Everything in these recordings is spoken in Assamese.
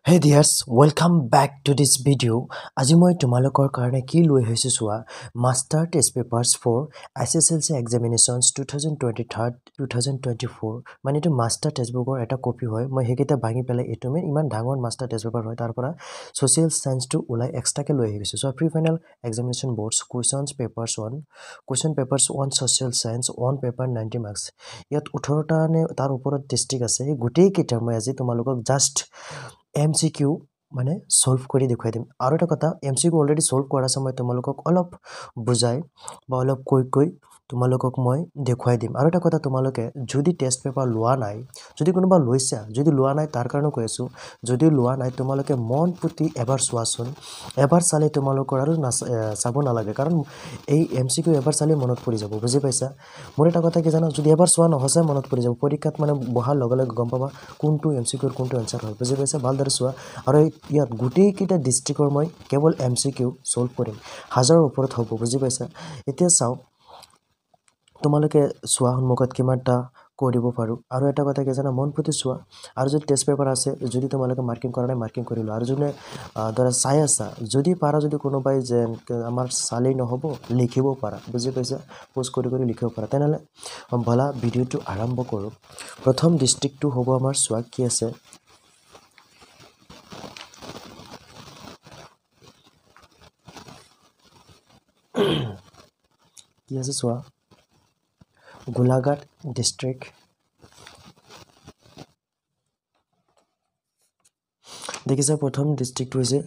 Hey dears, welcome back to this video. আজি মই তোমালোকৰ কাৰণে কি লৈ আহিছো চোৱা master test papers for SSLC examinations 2023 2024 মানে এইটো মাষ্টাৰ টেষ্ট বুকৰ এটা কপি হয় মই হেকেটা ভাঙি পেলাই এটো মে ইমান ডাঙৰ মাষ্টাৰ টেষ্ট পেপাৰ হয় তাৰ পৰা সোশ্যাল সায়েন্স টো উলাই এক্সট্ৰাকে লৈ আহিছো so pre final examination boards questions papers 1 question papers 1 social science 1 paper 90 marks ইয়াত 18টা নে তাৰ ওপৰত ডিস্ট্ৰিক্ট আছে গুটেই কেইটা মই আজি তোমালোকক জাস্ট MCQ মানে সলভ কৰি দেখুৱাই দিম আৰু এটা কথা MCQ অলৰেডি সলভ কৰা আছে মই তোমালোকক অলপ বুজাই বা অলপ কৈ তোমালোকক মই দেখুৱাই দিম আৰু এটা কথা তোমালোকে যদি টেষ্ট পেপাৰ লোৱা নাই যদি কোনোবা লৈছা যদি লোৱা নাই তাৰ কাৰণে কৈ আছো যদি লোৱা নাই তোমালোকে মন পুতি এবাৰ চোৱাচোন এবাৰ চালে তোমালোকৰ আৰু চাব নালাগে কাৰণ এই MCQ এবাৰ চালে মনত পৰি যাব বুজি পাইছা মোৰ এটা কথা কি জানো যদি এবাৰ চোৱা নহসে মনত পৰি যাব পৰীক্ষাত মানে বহাৰ লগে লগে গম পাবা কোনটো MCQ ৰ কোনটো আনসাৰ হয় বুজি পাইছা ভালদৰে চোৱা আৰু ইয়াত গুটেই কিটা ডিস্ট্ৰিক্টৰ মই কেৱল MCQ সলভ কৰিম হাজাৰৰ ওপৰত হ'ব বুজি পাইছা এতিয়া চাও তোমালোকে চোৱা সন্মুখত কিমানটা কৰিব পাৰো আৰু এটা কথা কি জানা মন পুতি চোৱা আৰু যদি টেষ্ট পেপাৰ আছে যদি তোমালোকে মাৰ্কিং কৰা নাই মাৰ্কিং কৰি লোৱা আৰু যদি ধৰা চাই আছা যদি পাৰা যদি কোনোবাই যে আমাৰ চালেই নহব লিখিব পাৰা বুজি পাইছা পোষ্ট কৰি লিখিব পাৰা তেনেহলে বলা ভিডিওটো আৰম্ভ কৰো প্ৰথম ডিস্ট্ৰিক্টটো হ'ব আমাৰ চোৱা কি আছে কি আছে চোৱা গোলাঘাট ডিস্ট্ৰিক্ট দেখিছে প্ৰথম ডিস্ট্ৰিক্ট হৈছে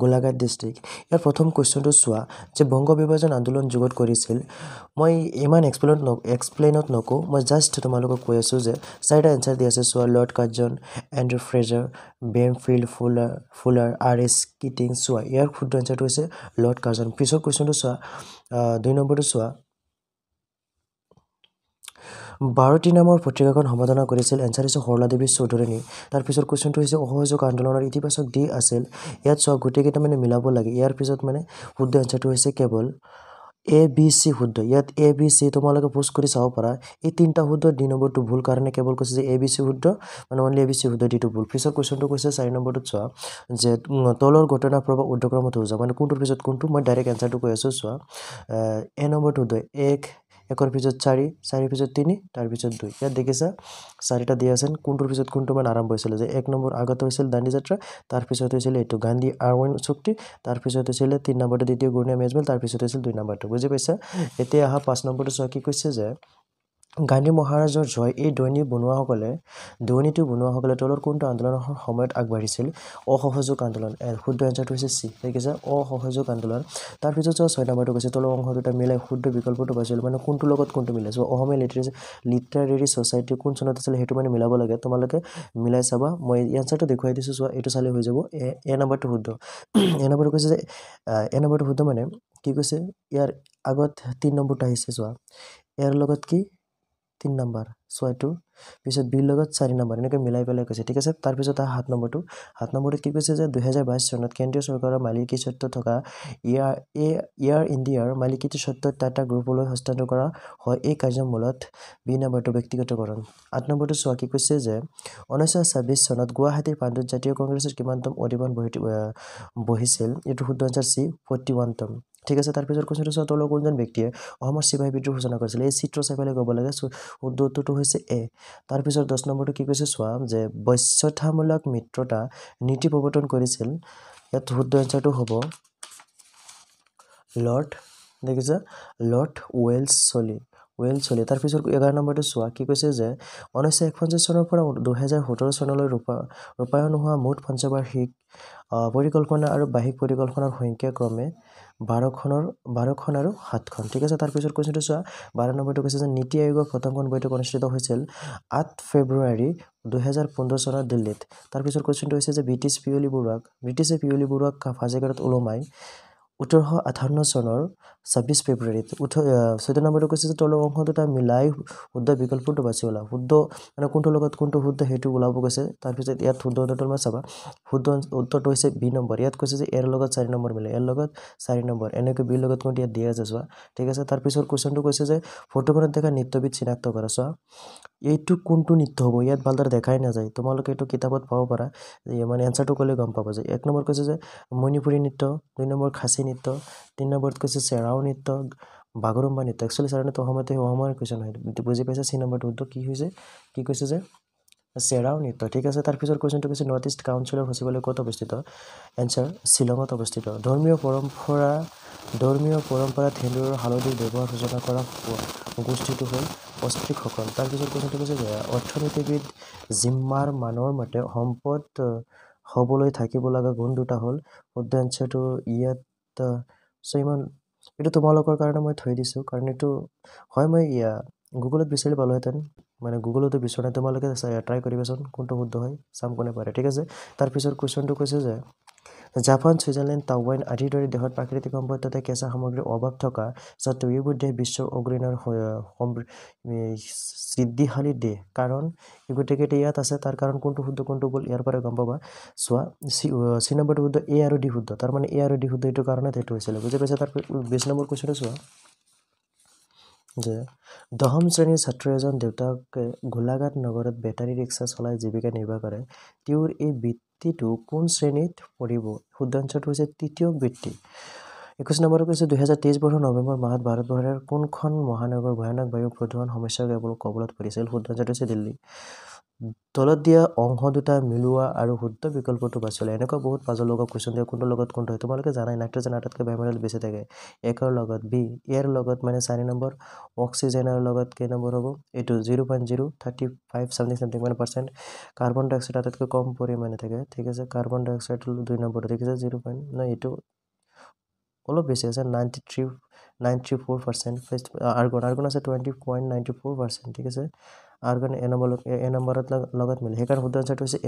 গোলাঘাট ডিস্ট্ৰিক্ট ইয়াৰ প্ৰথম কোৱেশ্চনটো চোৱা যে বংগ বিভাজন আন্দোলন যুগত কৰিছিল মই ইমান এক্সপ্লেইনত নকো মই জাস্ট তোমালোকক কৈ আছো যে চাৰিটা আনসাৰ দি আছে চোৱা লৰ্ড কাৰ্জন এন্ড্ৰু ফ্ৰেজাৰ বেমফিল্ড ফুলাৰ RS কিটিং চোৱা ইয়াৰ শুদ্ধ আনসাৰটো হৈছে লৰ্ড কাৰ্জন পিছৰ কোৱেশ্চনটো চোৱা 2 নম্বৰটো চোৱা ভাৰতী নামৰ পত্ৰিকাখন সম্পাদনা কৰিছিল এনসাৰ হৈছে হৰলাদেৱী চৌধুৰাণী তাৰ পিছৰ কোৱেশ্চনটো হৈছে অসহযোগ আন্দোলনৰ ইতিবাচক দি আছিল ইয়াত চোৱা গুটেই কেইটা মানে মিলাব লাগে ইয়াৰ পিছত মানে শুদ্ধ আনসাৰটো হৈছে কেৱল ABC শুদ্ধ ইয়াত ABC তোমালোকে পোষ্ট কৰি চাব পাৰা এই তিনটা শুদ্ধ ডি নম্বৰটো ভুল কাৰণে কেৱল কৈছে যে ABC শুদ্ধ মানে অনলি ABC শুদ্ধ ডিটো ভুল পিছৰ কোৱেশ্চনটো কৈছে 4 নম্বৰটো চোৱা যে তলৰ ঘটনা প্ৰবাহ উদ্ধক্ৰমত হৈ যাব মানে কোনটোৰ পিছত কোনটো মই ডাইৰেক্ট আনসাৰটো কৈ আছো চোৱা এ নম্বৰটো 1 একৰ পিছত 4 পিছত 3 তাৰ পিছত 2 ইয়াত দেখিছা চাৰিটা দিয়া আছে কোনটোৰ পিছত কোনটো মান আৰম্ভ হৈছিল যে 1 নম্বৰ আগত হৈছিল দাণ্ডি যাত্ৰা তাৰ পিছত হৈছিল এটো গান্ধী আৰৱইন চুক্তি তাৰ পিছত হৈছিল 3 নম্বৰটো দ্বিতীয় গুৰনীয়া মেজমেল তাৰ পিছত হৈছিল 2 নম্বৰটো বুজি পাইছা এতিয়া আহা 5 নম্বৰটো চোৱা কি কৈছে যে গান্ধী মহাৰাজৰ জয় এই দৈনিক বনুৱাসকলে তলৰ কোনটো আন্দোলনৰ সময়ত আগবাঢ়িছিল অসহযোগ আন্দোলন শুদ্ধ আনসাৰটো হৈছে সি দেখিছা অসহযোগ আন্দোলন তাৰ পিছত 6 নম্বৰটো কৈছে তলৰ অংশ দুটা মিলাই শুদ্ধ বিকল্পটো বাছিল মানে কোনটো লগত কোনটো মিলাইছে অসমীয়া লিটাৰেৰী সোসাইটি কোন চনত আছিল হেতু মানে মিলাব লাগে তোমালোকে মিলাই চাবা মই আনসাৰটো দেখুৱাই দিছো চোৱা এটো চালে হৈ যাব এ নম্বৰটো শুদ্ধ এ নম্বৰটো কৈছে যে এ নম্বৰটো শুদ্ধ মানে কি কৈছে ইয়াৰ আগত 3 নম্বৰটো আহিছে চোৱা ইয়াৰ লগত কি 3 নম্বৰ সোয়াটো পিছত বি লগত 4 নম্বৰ এনেকৈ মিলাই পেলাই কৈছে ঠিক আছে তাৰ পিছত 7 নম্বৰটো 7 নম্বৰত কি কৈছে যে 2022 চনত কেন্দ্ৰীয় চৰকাৰৰ মালিকী স্বত্ব থকা ইয়াৰ ইণ্ডিয়াৰ মালিকীটো স্বত্ব টাটা গ্ৰুপলৈ হস্তান্তৰ কৰা হয় এই কাৰ্যৰ মূলত বি নম্বৰটো ব্যক্তিগতকৰণ 8 নম্বৰটো চোৱা কি কৈছে যে 1926 চনত গুৱাহাটীৰ পাণ্ডুত জাতীয় কংগ্ৰেছৰ কিমানতম অধিৱেশন বহিছিল এটো শুদ্ধ আনসাৰ সি 41তম ঠিক আছে তাৰ পিছত কোৱেশ্চনটো চোৱা তলৰ কোনজন ব্যক্তিয়ে অসমৰ চিপাহী বিদ্ৰোহ ঘোষণা কৰিছিল এই চিত্ৰ চাই পেলাই ক'ব লাগে শুদ্ধটো হৈছে এ তাৰ পিছত 10 নম্বৰটো কি কৈছে চোৱা যে বশ্যতামূলক মিত্ৰতা নীতি প্ৰৱৰ্তন কৰিছিল ইয়াত শুদ্ধ আনসাৰটো হ'ব লৰ্ড দেখিছা লৰ্ড ৱেলছলি তাৰ পিছত 11 নম্বৰটো চোৱা কি কৈছে যে 1951 চনৰ পৰা 2017 চনলৈ ৰূপায়ণ হোৱা মুঠ পঞ্চবাৰ্ষিক পৰিকল্পনা আৰু বাৰ্ষিক পৰিকল্পনাৰ সংখ্যা ক্ৰমে 12খন আৰু 7খন ঠিক আছে তাৰ পিছত কোৱেশ্চনটো চোৱা 12 নম্বৰটো কৈছে যে নীতি আয়োগৰ প্ৰথমখন বৈঠক অনুষ্ঠিত হৈছিল 8 ফেব্ৰুৱাৰী 2015 চনত দিল্লীত তাৰ পিছত কোৱেশ্চনটো হৈছে যে ব্ৰিটিছে পিয়লি বৰুৱাক ফাঁচীকাৰাত ওলমাই 1858 চনৰ 26 ফেব্ৰুৱাৰীত 14 নম্বৰটো কৈছে যে তলৰ অংশ দুটা মিলাই শুদ্ধ বিকল্পটো বাছি ওলাও শুদ্ধ মানে কোনটো লগত কোনটো শুদ্ধ হেতু ওলাব কৈছে তাৰ পিছত ইয়াত শুদ্ধ উত্তৰটো মই চাবা শুদ্ধ উত্তৰটো হৈছে বি নম্বৰ ইয়াত কৈছে যে এৰ লগত 4 নম্বৰ মিলে এৰ লগত 4 নম্বৰ এনেকৈ বি লগত কোনটো ইয়াত দিয়া আছে চোৱা ঠিক আছে তাৰ পিছত কোৱেশ্চনটো কৈছে যে ফটোখনত দেখা নৃত্যবিদ চিনাক্ত কৰা চোৱা এইটো কোনটো নৃত্য হ'ব ইয়াত ভালদৰে দেখাই নাযায় তোমালোকে এইটো কিতাপত পাব পাৰা মানে এনসাৰটো ক'লে গম পাব যে এক নম্বৰ কৈছে যে মণিপুৰী নৃত্য দুই নম্বৰ খাচী নৃত্য তিন নম্বৰত কৈছে চেৰাও নৃত্য বাগৰুম্বা নৃত্য একচুৱেলি চেৰাও নৃত্য অসমৰ কুৱেশ্যন হয় বুজি পাইছে চি নম্বৰটো উত্তৰ কি হৈছে কি কৈছে যে চেৰাও নৃত্য ঠিক আছে তাৰপিছত কুৱেশ্যনটো কৈছে নৰ্থ ইষ্ট কাউন্সিলৰ সচিবালয় ক'ত অৱস্থিত এনচাৰ শ্বিলঙত অৱস্থিত ধৰ্মীয় পৰম্পৰা সেন্দুৰৰ হালধিৰ ব্যৱহাৰ সূচনা কৰা গোষ্ঠীটো হ'ল অষ্ট্ৰিকসকল তাৰপিছত কুৱেশ্যনটো কৈছে যে অৰ্থনীতিবিদ জিম্মাৰ মানৰ মতে সম্পদ হ'বলৈ থাকিব লগা গুণ দুটা হ'ল শুদ্ধ এনচাৰটো ইয়াত ইমান এইটো তোমালোকৰ কাৰণে মই থৈ দিছোঁ কাৰণ এইটো হয় মই গুগলত বিচাৰি পালোহেঁতেন মানে গুগলতো বিচৰা তোমালোকে ট্ৰাই কৰিবাচোন কোনটো শুদ্ধ হয় চাম কোনে পাৰে ঠিক আছে তাৰপিছত কুৱেশ্যনটো কৈছে যে জাপান ছুইজাৰলেণ্ড টাইৱান আদিৰ দৰে দেশত প্ৰাকৃতিক সম্পদ তথা কেঁচা সামগ্ৰীৰ অভাৱ থকা স্বত্তেও এইবোৰ দেশ বিশ্বৰ অগ্ৰণীৰ সিদ্ধিশালী দেশ কাৰণ গতিকে ইয়াত আছে তাৰ কাৰণ কোনটো শুদ্ধ কোনটো ভুল ইয়াৰ পৰা গম পাবা চোৱা চি নম্বৰটো শুদ্ধ এ আৰু ডি শুদ্ধ তাৰমানে এ আৰু ডি শুদ্ধ এইটো কাৰণত সেইটো হৈছিলে বুজি পাইছে তাৰ 20 নম্বৰ কুৱেশ্যনটো চোৱা যে দশম শ্ৰেণীৰ ছাত্ৰ এজন দেউতাকে গোলাঘাট নগৰত বেটাৰী ৰিক্সা চলাই জীৱিকা নিৰ্বাহ কৰে তেওঁৰ এই বৃত্তিটো কোন শ্ৰেণীত পৰিব শুদ্ধ এনচাৰটো হৈছে তৃতীয় বৃত্তি 21 নম্বৰত কৈছে 2023 বৰ্ষৰ নৱেম্বৰ মাহত ভাৰতবৰ্ষৰ কোনখন মহানগৰ ভয়ানক বায়ু প্ৰদূষণ সমস্যাৰ কবলত পৰিছিল শুদ্ধ এনচাৰটো হৈছে দিল্লী তলত দিয়া অংশ দুটা মিলোৱা আৰু শুদ্ধ বিকল্পটো বাছি লোৱা এনেকুৱা বহুত পাজল লগা কুৱেশ্যন দিয়ে কোনটোৰ লগত কোনটো হয় তোমালোকে জানাই নাইট্ৰজেন আটাইতকৈ বায়ুমণ্ডলত বেছি থাকে একৰ লগত বি ইয়াৰ লগত মানে 4 নম্বৰ অক্সিজেনৰ লগত কেই নম্বৰ হ'ব এইটো 0.035 সামথিং মানে পাৰ্চেণ্ট কাৰ্বন ডাই অক্সাইড আটাইতকৈ কম পৰিমাণে থাকে ঠিক আছে কাৰ্বন ডাই অক্সাইড 2 নম্বৰ দেখিছে 0. নাই এইটো অলপ বেছি আছে 93.94% আৰ্গন আছে 20.94% ঠিক আছে আৰ্গন এ নম্বৰত লগত মিলে সেইকাৰণে শুদ্ধ এনচাৰটো হৈছে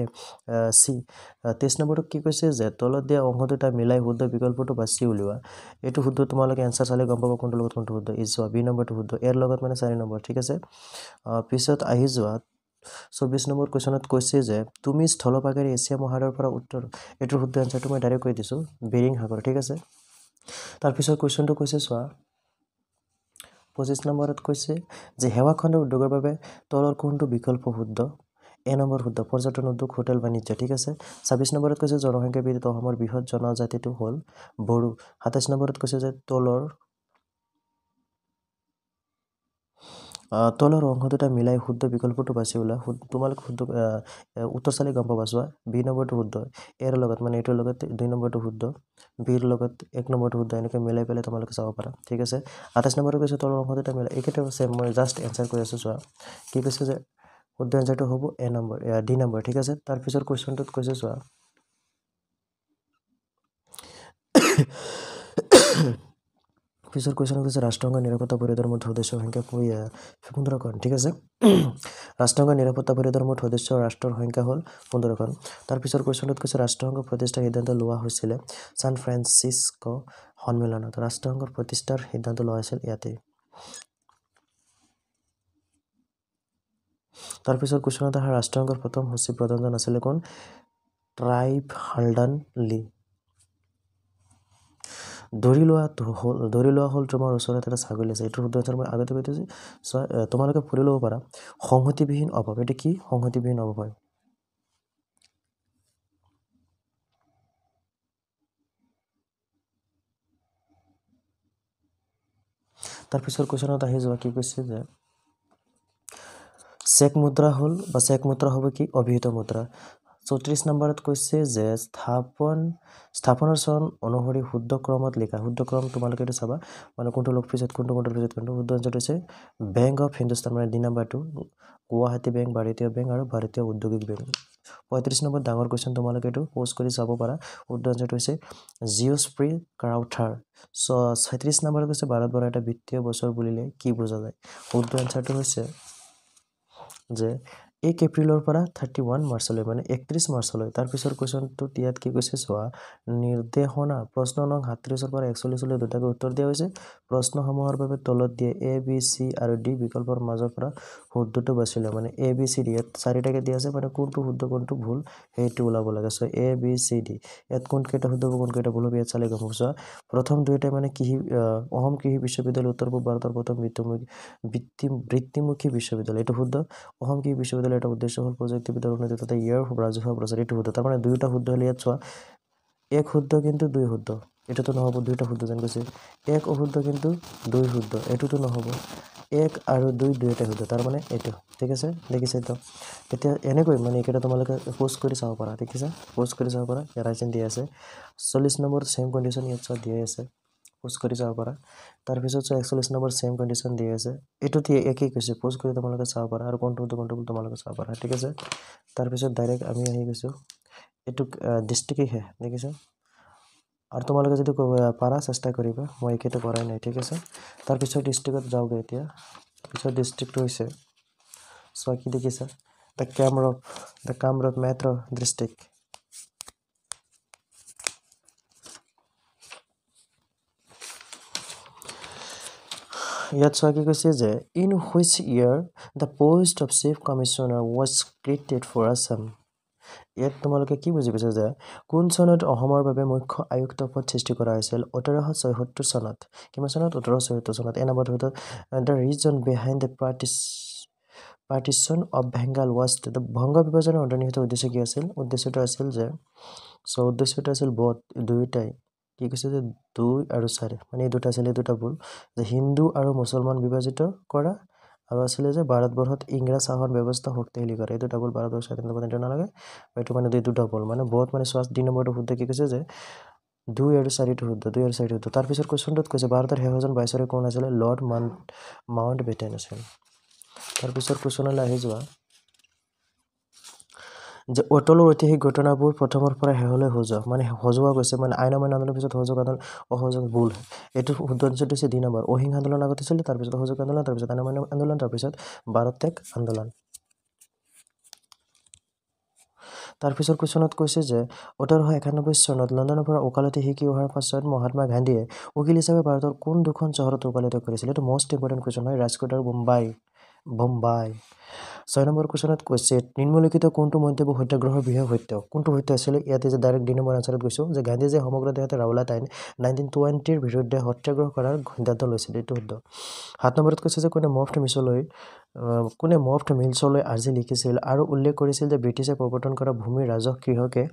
চি 23 নম্বৰটো কি কৈছে যে তলত দিয়া অংশ দুটা মিলাই শুদ্ধ বিকল্পটো বাছি উলিওৱা এইটো শুদ্ধ তোমালোকে এনচাৰ চালে গম পাবা কোনটো লগত কোনটো শুদ্ধ এই চোৱা বি নম্বৰটো শুদ্ধ এৰ লগত মানে 4 নম্বৰ ঠিক আছে পিছত আহি যোৱা 24 নম্বৰ কুৱেশ্যনত কৈছে যে তুমি স্থলভাগেৰে এছিয়া মহাদেশৰ পৰা উত্তৰ এইটোৰ শুদ্ধ এনচাৰটো মই ডাইৰেক্ট কৈ দিছোঁ বেৰিং সাগৰ ঠিক আছে তাৰপিছত কুৱেশ্যনটো কৈছে চোৱা 25 নম্বৰত কৈছে যে সেৱা খণ্ডৰ উদ্যোগৰ বাবে তলৰ কোনটো বিকল্প শুদ্ধ এ নম্বৰ শুদ্ধ পৰ্যটন উদ্যোগ হোটেল বাণিজ্য ঠিক আছে 26 নম্বৰত কৈছে জনসংখ্যা বৃদ্ধিত অসমৰ বৃহৎ জনজাতিটো হ'ল বড়ো 27 নম্বৰত কৈছে যে তলৰ অংশ দুটা মিলাই শুদ্ধ বিকল্পটো বাছি ওলা তোমালোক শুদ্ধ উত্তৰ চালে গম পাবা চোৱা বি নম্বৰটো শুদ্ধ এৰ লগত মানে এইটোৰ লগত 2 নম্বৰটো শুদ্ধ বিৰ লগত 1 নম্বৰটো শুদ্ধ এনেকৈ মিলাই পেলাই তোমালোকে চাব পাৰা ঠিক আছে 28 নম্বৰটো কৈছে তলৰ অংশ দুটা মিলাই এইকেইটা চেম মই জাষ্ট এনচাৰ কৰি আছোঁ চোৱা কি কৈছে যে শুদ্ধ এনচাৰটো হ'ব এ নম্বৰ ডি নম্বৰ ঠিক আছে তাৰপিছত কুৱেশ্যনটোত কৈছে চোৱা পিছৰ কুৱেশ্যন কৈছে ৰাষ্ট্ৰসংঘৰ নিৰাপত্তা পৰিষদৰ মুঠ সদস্যৰ সংখ্যা 15খন ঠিক আছে ৰাষ্ট্ৰসংঘৰ নিৰাপত্তা পৰিষদৰ মুঠ সদস্য ৰাষ্ট্ৰৰ সংখ্যা হ'ল 15খন তাৰপিছৰ কুৱেশ্যনটোত কৈছে ৰাষ্ট্ৰসংঘ প্ৰতিষ্ঠাৰ সিদ্ধান্ত লোৱা হৈছিলে ছান ফ্ৰান্সিস্কো সন্মিলনত ৰাষ্ট্ৰসংঘৰ প্ৰতিষ্ঠাৰ সিদ্ধান্ত লোৱা হৈছিল ইয়াতে তাৰপিছত কুৱেশ্যনত অহা ৰাষ্ট্ৰসংঘৰ প্ৰথম সচিব প্ৰধানজন আছিলে কোন ট্ৰাইব হাল্ডান লি ধৰি লোৱা হ'ল তোমাৰ ওচৰত এটা ছাগলী আছে এইটোৰ শুদ্ধ এনচাৰ মই আগতে কৈ দিছোঁ তোমালোকে পঢ়ি ল'ব পাৰা সংহতিবিহীন অভাৱ এইটো কি সংহতিবিহীন অভাৱ হয় তাৰপিছৰ কুৱেশ্যনত আহি যোৱা কি কৈছে যে চেক মুদ্ৰা হ'ল বা চেক মুদ্ৰা হ'ব কি অভিহিত মুদ্ৰা 34 নম্বৰত কৈছে যে স্থাপনৰ চন অনুসৰি শুদ্ধ ক্ৰমত লিখা শুদ্ধ ক্ৰম তোমালোকে এইটো চাবা মানে কোনটো লোক পিছত কোনটো শুদ্ধ এনচাৰটো হৈছে বেংক অফ হিন্দুস্তান মানে ডি নম্বৰটো গুৱাহাটী বেংক ভাৰতীয় বেংক আৰু ভাৰতীয় ঔদ্যোগিক বেংক 35 নম্বৰ ডাঙৰ কুৱেশ্যন তোমালোকে এইটো প'ষ্ট কৰি চাব পাৰা শুদ্ধ এনচাৰটো হৈছে জিঅ'স্প্ৰী ক্ৰাউথাৰ 36 নম্বৰত কৈছে ভাৰতবৰ্ষৰ এটা বিত্তীয় বছৰ বুলিলে কি বুজা যায় শুদ্ধ এনচাৰটো হৈছে যে 1 এপ্ৰিলৰ পৰা 31 মাৰ্চলৈ মানে 31 মাৰ্চলৈ তাৰ পিছৰ কোৱেশ্চনটো ইয়াত কি কৈছে চোৱা নিৰ্দেশনা প্ৰশ্ন নং 37 ৰ পৰা 41 লৈ দুটাকৈ উত্তৰ দিয়া হৈছে প্ৰশ্নসমূহৰ বাবে তলত দিয়ে এ বি সি আৰু ডি বিকল্পৰ মাজৰ পৰা শুদ্ধটো বাছি লোৱা মানে এ বি সি ডি ইয়াত চাৰিটাকে দিয়া আছে মানে কোনটো শুদ্ধ কোনটো ভুল সেইটো ওলাব লাগে so A B C D ইয়াত কোন কেইটা শুদ্ধ কোন কেইটা ভুল হ'ব ইয়াত চালে গম পাবা প্ৰথম দুইটা মানে কি অসম কৃষি বিশ্ববিদ্যালয় উত্তৰ পূব ভাৰতৰ প্ৰথম বৃত্তিমুখী বিশ্ববিদ্যালয় এটো শুদ্ধ অসম কৃষি বিশ্ববিদ্যালয়ৰ এটা উদ্দেশ্য হ'ল প্ৰযুক্তিবিদ্যাৰ উন্নতি তথা ইয়াৰ ৰাজহুৱা প্ৰচাৰ এটো শুদ্ধ তাৰ মানে দুইটা শুদ্ধ হলে ইয়াত চোৱা এক শুদ্ধ কিন্তু দুই শুদ্ধ এটাতো নহব দুইটা শুদ্ধ যেন কৈছে এক অশুদ্ধ কিন্তু দুই শুদ্ধ এটোতো নহব এক আৰু দুই দুইটা শুদ্ধ তাৰ মানে এটো ঠিক আছে দেখিছে তো এতিয়া এনেকৈ মানে এটা তোমালোকে পোস্ট কৰি চাব পাৰা ঠিক আছে পোস্ট কৰি চাব পাৰা ইয়াৰ আইচন দিয়া আছে 40 নম্বৰ সেম কন্ডিশন ইয়াত চোৱা দিয়া আছে পোস্ট কৰি চাব পাৰা তাৰ পিছত 41 নম্বৰ সেম কন্ডিশন দিয়া আছে এটোতে একই কৈছে পোস্ট কৰি তোমালোকে চাব পাৰা আৰু কোনটো তোমালোকে চাব পাৰা ঠিক আছে তাৰ পিছত ডাইৰেক্ট আমি আহি গৈছো এটো ডিস্ট্ৰিক্ট হে দেখিছে আৰু তোমালোকে যদি পাৰা চেষ্টা কৰিবা মই একেটো কৰাই নাই ঠিক আছে তাৰ পিছত ডিস্ট্ৰিক্টত যাওগে এতিয়া পিছত ডিস্ট্ৰিক্ট হৈছে সো কি দেখিছা the Kamrup Metro District ইয়াত চোৱা কি কৈছে যে in which year the post of chief commissioner was created for Assam ইয়াত তোমালোকে কি বুজি পাইছা যে কোন চনত অসমৰ বাবে মুখ্য আয়ুক্ত পদ সৃষ্টি কৰা হৈছিল 1876 চনত কিমান চনত 1876 চনত এ নম্বৰ হতো the reason behind the partition of Bengal was the ভংগ বিভাজনৰ অন্তৰ্নিহিত উদ্দেশ্য কি আছিল উদ্দেশ্যটো আছিল যে উদ্দেশ্যটো আছিল বহুত দুইটাই কি কৈছে যে 2 আৰু 4 মানে এই দুটা আছিল দুটা ভুল যে হিন্দু আৰু মুছলমান বিভাজিত কৰা আৰু আছিল যে ভাৰতবৰ্ষত ইংৰাজ শাসন ব্যৱস্থা শক্তিশালী কৰে এই দুটা ভুল ভাৰতবৰ্ষৰ স্বাধীনতা পৰ্যন্ত নালাগে এইটো মানে দুটা ভুল মানে বহুত মানে সোৱাস 3 নম্বৰটো শুদ্ধ কি কৈছে যে 2 আৰু 4 টো শুদ্ধ 2 আৰু 4 টো তাৰ পিছত কোৱেশ্চনটোত কৈছে ভাৰতৰ শেহজন ভাইসৰয় কোন আছিল লৰ্ড মাউণ্টবেটেন আছিল তাৰ পিছত কোৱেশ্চনলৈ আহি যোৱা যে অটলৰ ঐতিহাসিক ঘটনাবোৰ প্ৰথমৰ পৰা হেহলৈ হজোৱা মানে হজোৱা গৈছে মানে আইন অমান্য আন্দোলনৰ পিছত হজোৱা আন্দোলন অহযোগ ভুল এটো শুদ্ধ হৈছে 2 নম্বৰ অহিংসা আন্দোলন আগতে ছিল তাৰ পিছত অহযোগ আন্দোলন তাৰ পিছত আইন অমান্য আন্দোলন তাৰ পিছত ভাৰত ত্যাগ আন্দোলন তাৰ পিছত কোৱেশ্চনত কৈছে যে 1891 চনত লণ্ডনৰ পৰা ওকালতি শিকি অহাৰ পাছত মহাত্মা গান্ধীয়ে উকিল হিচাপে ভাৰতৰ কোন দুখন চহৰত ওকালতি কৰিছিল এটো মোষ্ট ইম্পৰ্টেন্ট কোৱেশ্চন হয় ৰাজকোট আৰু বোম্বাই 6 নম্বৰ কোৱেশ্চনত কৈছে নিম্নলিখিত কোনটো মন্তব্য সত্যাগ্ৰহৰ বিষয়ে সত্য কোনটো সত্য আছিল ইয়াতে যে ডাইৰেক্ট 2 নম্বৰ আনসাৰত গৈছো যে গান্ধীজীয়ে সমগ্ৰ দেশতে ৰাওলাট আইন 1920 ৰ বিৰুদ্ধে সত্যাগ্ৰহ কৰাৰ সিদ্ধান্ত লৈছিল এটো শুদ্ধ 7 নম্বৰত কৈছে যে কোনে মফট মিলছলৈ আৰ্জি লিখিছিল আৰু উল্লেখ কৰিছিল যে ব্ৰিটিছে প্ৰৱৰ্তন কৰা ভূমি ৰাজহ কৃষকে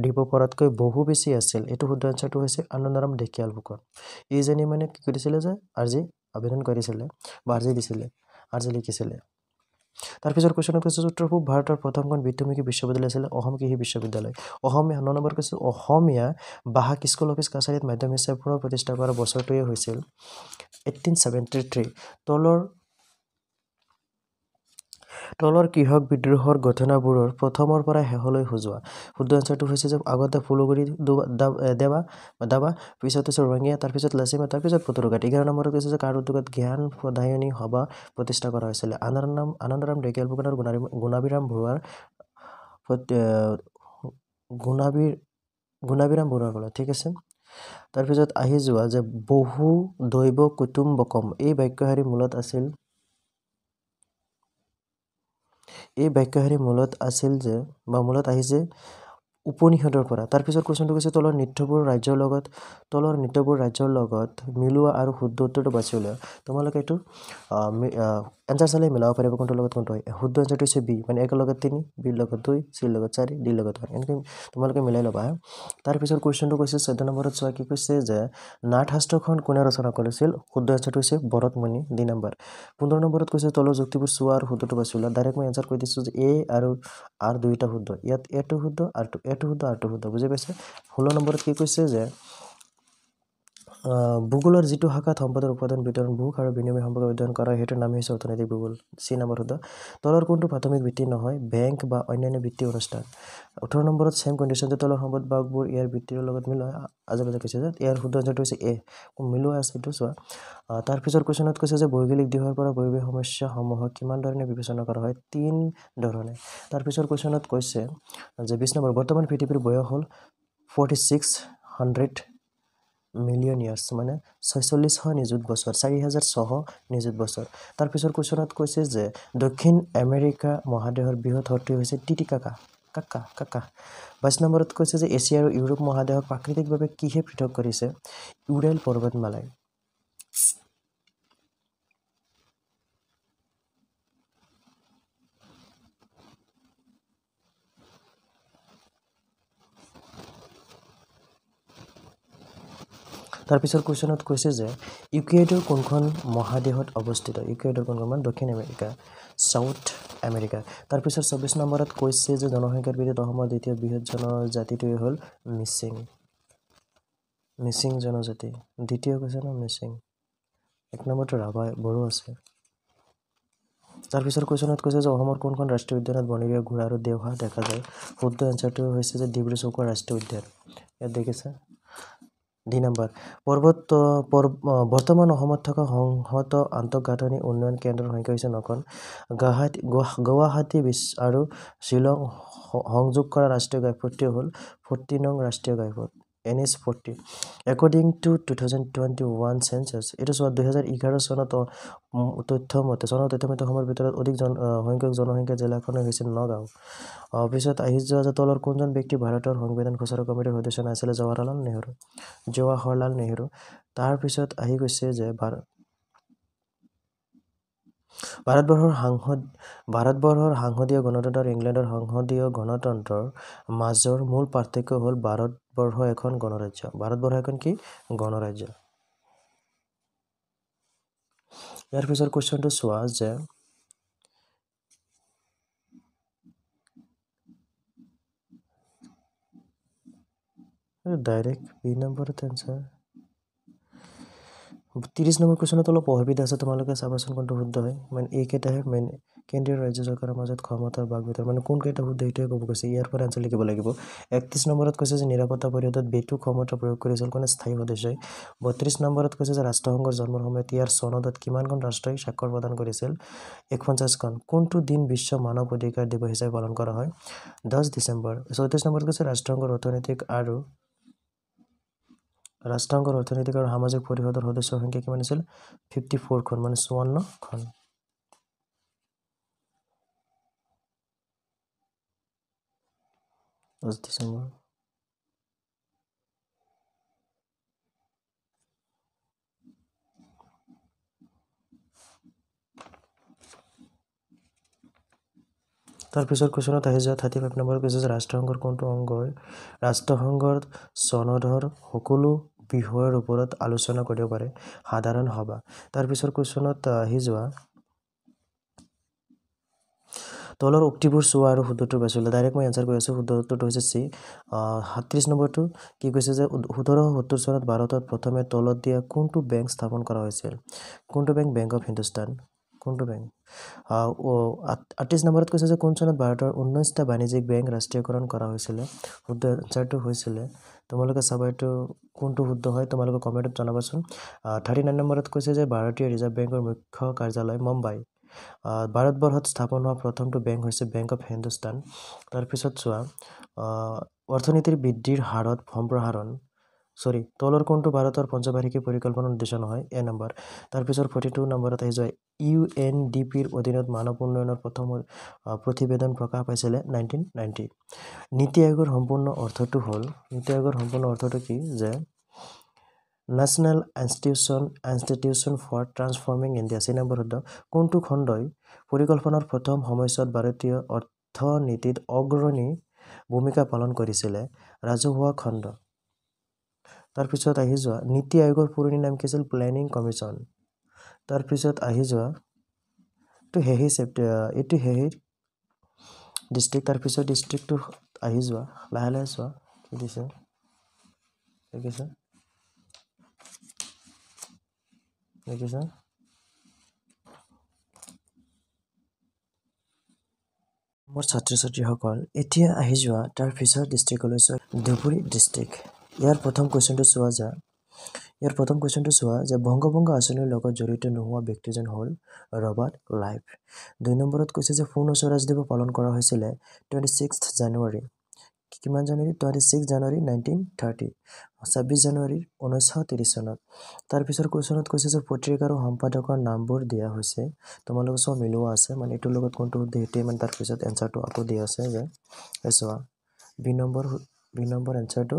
দিব পৰাতকৈ বহু বেছি আছিল এটো শুদ্ধ আনসাৰটো হৈছে আনন্দৰাম ঢেকিয়াল ফুকন ইজেনি মানে কি কৰিছিল যে আৰ্জি আবেদন কৰিছিল বা আৰ্জি দিছিল আৰ্জি লিখিছিল তাৰ পিছৰ কোৱেশ্চনত কৈছে উত্তৰ পূব ভাৰতৰ প্ৰথমখন বৃত্তিমুখী বিশ্ববিদ্যালয় আছিল অসম কৃষি বিশ্ববিদ্যালয় অসমীয়া 9 নম্বৰ কৈছে অসমীয়া বাহাক স্কুল অফিচ কাছাৰীত মাধ্যমিক হিচাপে পুনৰ প্ৰতিষ্ঠা কৰা বছৰটোৱে হৈছিল 1873 তলৰ কৃষক বিদ্ৰোহৰ ঘটনাবোৰৰ প্ৰথমৰ পৰা হেহলৈ হজোৱা শুদ্ধ আনসাৰটো হৈছে যে আগতে ফুলগুৰি দাবা পিছত হৈছে ৰঙিয়া তাৰ পিছত লাচিমা তাৰ পিছত পতৰুঘাট 11 নম্বৰত কৈছে যে কাৰ উদ্যোগত জ্ঞান প্ৰদায়নী সভা প্ৰতিষ্ঠা কৰা হৈছিল আনন্দৰাম ঢেকিয়াল ফুকন আৰু গুণাভিৰাম বৰুৱাৰ ঠিক আছে তাৰ পিছত আহি যোৱা যে বহু দৈৱ কুটুম্বকম এই বাক্যশাৰী মূলত আছিল যে বা মূলত আহিছে উপনিষদৰ পৰা তাৰ পিছত কোৱেশ্চনটো কৈছে তলৰ নৃত্যবোৰ ৰাজ্যৰ লগত মিলোৱা আৰু শুদ্ধ উত্তৰটো বাছি উলিওৱা তোমালোকে এটো এনসাৰ চালে মিলাব পাৰিব কোনটোৰ লগত কোনটো হয় শুদ্ধ আনসাৰটো হৈছে বি মানে 1 লগত 3 বি লগত 2 চি লগত 4 ডি লগত 1 এনেকৈ তোমালোকে মিলাই লবা তাৰ পিছত কোৱেশ্চনটো কৈছে 14 নম্বৰত চোৱা কি কৈছে যে নাট শাস্ত্ৰখন কোনে ৰচনা কৰিছিল শুদ্ধ আনসাৰটো হৈছে ভৰতমুনি 2 নম্বৰ 15 নম্বৰত কৈছে তলৰ যুক্তিবোৰ চোৱা আৰু শুদ্ধটো বাছি উলিওৱা ডাইৰেক্ট মই আনসাৰ কৈ দিছো যে এ আৰু আৰ দুইটা শুদ্ধ ইয়াত এটো শুদ্ধ আৰু এটো শুদ্ধ বুজি পাইছে 16 নম্বৰত কি কৈছে যে ভূগোলৰ যিটো শাখাত সম্পদৰ উৎপাদন বিতৰণ ভোগ আৰু বিনিময় সম্পৰ্ক অধ্যয়ন কৰা হয় সেইটোৰ নামেই হৈছে অৰ্থনৈতিক ভূগোল চি নম্বৰ শুদ্ধ তলৰ কোনটো প্ৰাথমিক ভিত্তি নহয় বেংক বা অন্যান্য বিত্তীয় অনুষ্ঠান 18 নম্বৰত ছেম কণ্ডিশ্যনটো তলৰ সম্পদ ভাগবোৰ ইয়াৰ ভিত্তিৰ লগত মিলোৱা আজে কৈছে যে ইয়াৰ শুদ্ধ আনচাৰটো হৈছে এ মিলোৱা আছে এইটো চোৱা তাৰপিছৰ কুৱেশ্যনত কৈছে যে ভৌগোলিক দিশৰ পৰা পৰিৱেশ সমস্যাসমূহক কিমান ধৰণে বিবেচনা কৰা হয় 3 ধৰণে তাৰপিছৰ কুৱেশ্যনত কৈছে যে 20 নম্বৰ বৰ্তমান পৃথিৱীৰ বয়স হ'ল 4600 মিলিয়ন ইয়াৰ্ছ মানে 4600 নিযুত বছৰ 4600 নিযুত বছৰ তাৰপিছৰ কুৱেশ্যনত কৈছে যে দক্ষিণ আমেৰিকা মহাদেশৰ বৃহৎ হ্ৰদটো হৈছে টিটিকাকা কাকা কাকা 22 নম্বৰত কৈছে যে এছিয়া আৰু ইউৰোপ মহাদেশক প্ৰাকৃতিকভাৱে কিহে পৃথক কৰিছে উৰেল পৰ্বতমালাই তাৰপিছৰ কুৱেশ্যনত কৈছে যে ইকুৱেডৰ কোনখন মহাদেশত অৱস্থিত ইকুৱেডৰ কোনখন মানে দক্ষিণ আমেৰিকা সাউথ আমেৰিকা তাৰপিছৰ 24 নম্বৰত কৈছে যে জনসংখ্যাৰ ভিত্তিত অসমৰ দ্বিতীয় বৃহৎ জনজাতিটোৱে হ'ল মিচিং জনজাতি দ্বিতীয় কৈছে ন মিচিং এক নম্বৰটো ৰাভা বড়ো আছে তাৰপিছৰ কুৱেশ্যনত কৈছে যে অসমৰ কোনখন ৰাষ্ট্ৰীয় উদ্যানত বনৰীয়া ঘোঁৰা আৰু দেওহাঁহ দেখা যায় শুদ্ধ এনচাৰটো হৈছে যে ডিব্ৰু চৈখোৱা ৰাষ্ট্ৰীয় উদ্যান ইয়াত দেখিছে দুই নম্বৰ বৰ্তমান অসমত থকা সংহত আন্তঃগাঁথনি উন্নয়ন কেন্দ্ৰৰ সংখ্যা হৈছে 9খন গুৱাহাটী আৰু শ্বিলং সংযোগ কৰা ৰাষ্ট্ৰীয় ঘাইপথটো হ'ল 40 নং ৰাষ্ট্ৰীয় ঘাইপথ NH 40 একৰ্ডিং টু 2021 চেঞ্চাছ এইটো চোৱা 2011 চনত তথ্য মতে অসমৰ ভিতৰত অধিক সংখ্যক জনসংখ্যা জিলাখনৰ হৈছে নগাঁও পিছত আহি যোৱা যে তলৰ কোনজন ব্যক্তি ভাৰতৰ সংবিধান খচৰা কমিটিৰ সদস্য নাছিলে জৱাহৰলাল নেহৰু তাৰপিছত আহি গৈছে যে ভাৰতবৰ্ষৰ সাংসদীয় গণতন্ত্ৰ আৰু ইংলেণ্ডৰ সাংসদীয় গণতন্ত্ৰৰ মাজৰ মূল পাৰ্থক্য হ'ল ভাৰতবৰ্ষ এখন গণৰাজ্য কি গণৰাজ্য ইয়াৰ পিছৰ কুৱেশ্যনটো চোৱা যে ডাইৰেক্ট বি নম্বৰত এনচাৰ 30 নম্বৰ কুৱেশ্যনত অলপ অসুবিধা আছে তোমালোকে চাবাচোন কোনটো শুদ্ধ হয় মানে এইকেইটাহে মেইন কেন্দ্ৰীয় ৰাজ্য চৰকাৰৰ মাজত ক্ষমতাৰ ভাগ বিতৰণ মানে কোনকেইটা শুদ্ধ সেইটোৱে ক'ব কৈছে ইয়াৰ পৰা এনচাৰ লিখিব লাগিব 31 নম্বৰত কৈছে যে নিৰাপত্তা পৰিষদত বেটু ক্ষমতা প্ৰয়োগ কৰিছিল কোনে স্থায়ী সদস্যই 32 নম্বৰত কৈছে যে ৰাষ্ট্ৰসংঘৰ জন্মৰ সময়ত ইয়াৰ চনদত কিমানখন ৰাষ্ট্ৰই স্বাক্ষৰ প্ৰদান কৰিছিল 49খন কোনটো দিন বিশ্ব মানৱ অধিকাৰ দিৱস হিচাপে পালন কৰা হয় 10 ডিচেম্বৰ 34 নম্বৰত কৈছে ৰাষ্ট্ৰসংঘৰ অৰ্থনৈতিক আৰু সামাজিক পৰিষদৰ সদস্যৰ সংখ্যা কিমান আছিল 54খন মানে 54খন ডিচেম্বৰ তাৰপিছৰ কুৱেশ্যনত আহি যোৱা 35 নম্বৰ কৈছে যে ৰাষ্ট্ৰসংঘৰ কোনটো অংগই ৰাষ্ট্ৰসংঘৰ চনদৰ সকলো বিষয়ৰ ওপৰত আলোচনা কৰিব পাৰে সাধাৰণ সভা তাৰপিছৰ কুৱেশ্যনত আহি যোৱা তলৰ উক্তিবোৰ চোৱা আৰু শুদ্ধটো বাছি লোৱা ডাইৰেক্ট মই এনচাৰ কৈ আছোঁ শুদ্ধ উত্তৰটো হৈছে চি 37 নম্বৰটো কি কৈছে যে 1870 চনত ভাৰতত প্ৰথমে তলত দিয়া কোনটো বেংক স্থাপন কৰা হৈছিল কোনটো বেংক অফ হিন্দুস্তান কোনটো বেংক 38 নম্বৰত কৈছে যে কোন চনত ভাৰতৰ 19টা বাণিজ্যিক বেংক ৰাষ্ট্ৰীয়কৰণ কৰা হৈছিলে শুদ্ধ এনচাৰটো হৈছিলে তোমালোকে চাবা এইটো কোনটো শুদ্ধ হয় তোমালোকে কমেণ্টত জনাবাচোন 39 নম্বৰত কৈছে যে ভাৰতীয় ৰিজাৰ্ভ বেংকৰ মুখ্য কাৰ্যালয় মুম্বাই ভাৰতবৰ্ষত স্থাপন হোৱা প্ৰথমটো বেংক হৈছে বেংক অফ হিন্দুস্তান তাৰপিছত চোৱা অৰ্থনীতিৰ বৃদ্ধিৰ হাৰত সম্প্ৰসাৰণ তলৰ কোনটো ভাৰতৰ পঞ্চবাৰ্ষিকী পৰিকল্পনাৰ উদ্দেশ্য নহয় এ নম্বৰ তাৰপিছত 42 নম্বৰত আহি যোৱা UNDPৰ অধীনত মানৱ উন্নয়নৰ প্ৰথম প্ৰতিবেদন প্ৰকাশ পাইছিলে 1990 নীতি আয়োগৰ সম্পূৰ্ণ অৰ্থটো কি যে national institution for transforming India C number শুদ্ধ কোনটো খণ্ডই পৰিকল্পনাৰ প্ৰথম সময়ছোৱাত ভাৰতীয় অৰ্থনীতিত অগ্ৰণী ভূমিকা পালন কৰিছিলে ৰাজহুৱা খণ্ড তাৰপিছত আহি যোৱা নীতি আয়োগৰ পুৰণি নাম কি আছিল প্লেনিং কমিশ্যন তাৰপিছত আহি যোৱা এইটো হেহি ডিষ্ট্ৰিক্ট তাৰপিছত ডিষ্ট্ৰিক্টটো আহি যোৱা লাহে লাহে চোৱা কি দিছে ঠিক আছে দেখিছা মোৰ ছাত্ৰ ছাত্ৰীসকল এতিয়া আহি যোৱা তাৰ পিছৰ ডিষ্ট্ৰিক্টলৈ ধুবুৰী ডিষ্ট্ৰিক্ট ইয়াৰ প্ৰথম কুৱেশ্যনটো চোৱা যে বংগবন্ধু আঁচনিৰ লগত জড়িত নোহোৱা ব্যক্তিজন হ'ল ৰবাৰ্ট ক্লাইভ 2 নম্বৰত কৈছে যে পূৰ্ণ স্বৰাজ দিৱস পালন কৰা হৈছিলে 26 জানুৱাৰী কিমান জানুৱাৰী 26 জানুৱাৰী 1930 26 জানুৱাৰী 1930 চনত তাৰ পিছৰ কুৱেশ্যনত কৈছে যে পত্ৰিকাৰ আৰু সম্পাদকৰ নামবোৰ দিয়া হৈছে তোমালোকে সব মিলোৱা আছে মানে এইটোৰ লগত কোনটো দেহতে মানে তাৰ পিছত এনসাৰটো আকৌ দিয়া আছে যে চোৱা বি নম্বৰ এনসাৰটো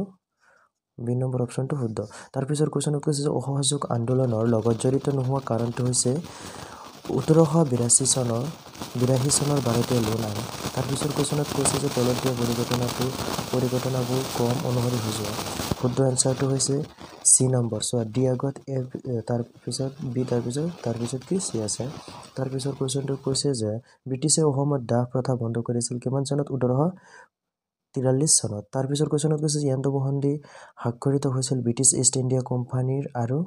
বি নম্বৰ অপশনটো শুদ্ধ তাৰ পিছৰ কুৱেশ্যনত কৈছে যে অসহযোগ আন্দোলনৰ লগত জড়িত নোহোৱা কাৰণটো হৈছে 1882 চনৰ ভাৰতীয় লোন আইন তাৰ পিছৰ কুৱেশ্যনত কৈছে যে তলত দিয়া পৰিঘটনাবোৰ ক্ৰম অনুসৰি সজোৱা শুদ্ধ এনসাৰটো হৈছে চি নম্বৰ চোৱা ডি আগত এ তাৰ পিছত বি তাৰ পিছত কি চি আছে তাৰ পিছৰ কুৱেশ্যনটো কৈছে যে ব্ৰিটিছে অসমত দাহ প্ৰথা বন্ধ কৰিছিল কিমান চনত 1843 চনত তাৰ পিছৰ কুৱেশ্যনত কৈছে যে ইয়াণ্ডাবু সন্ধি স্বাক্ষৰিত হৈছিল ব্ৰিটিছ ইষ্ট ইণ্ডিয়া কোম্পানীৰ আৰু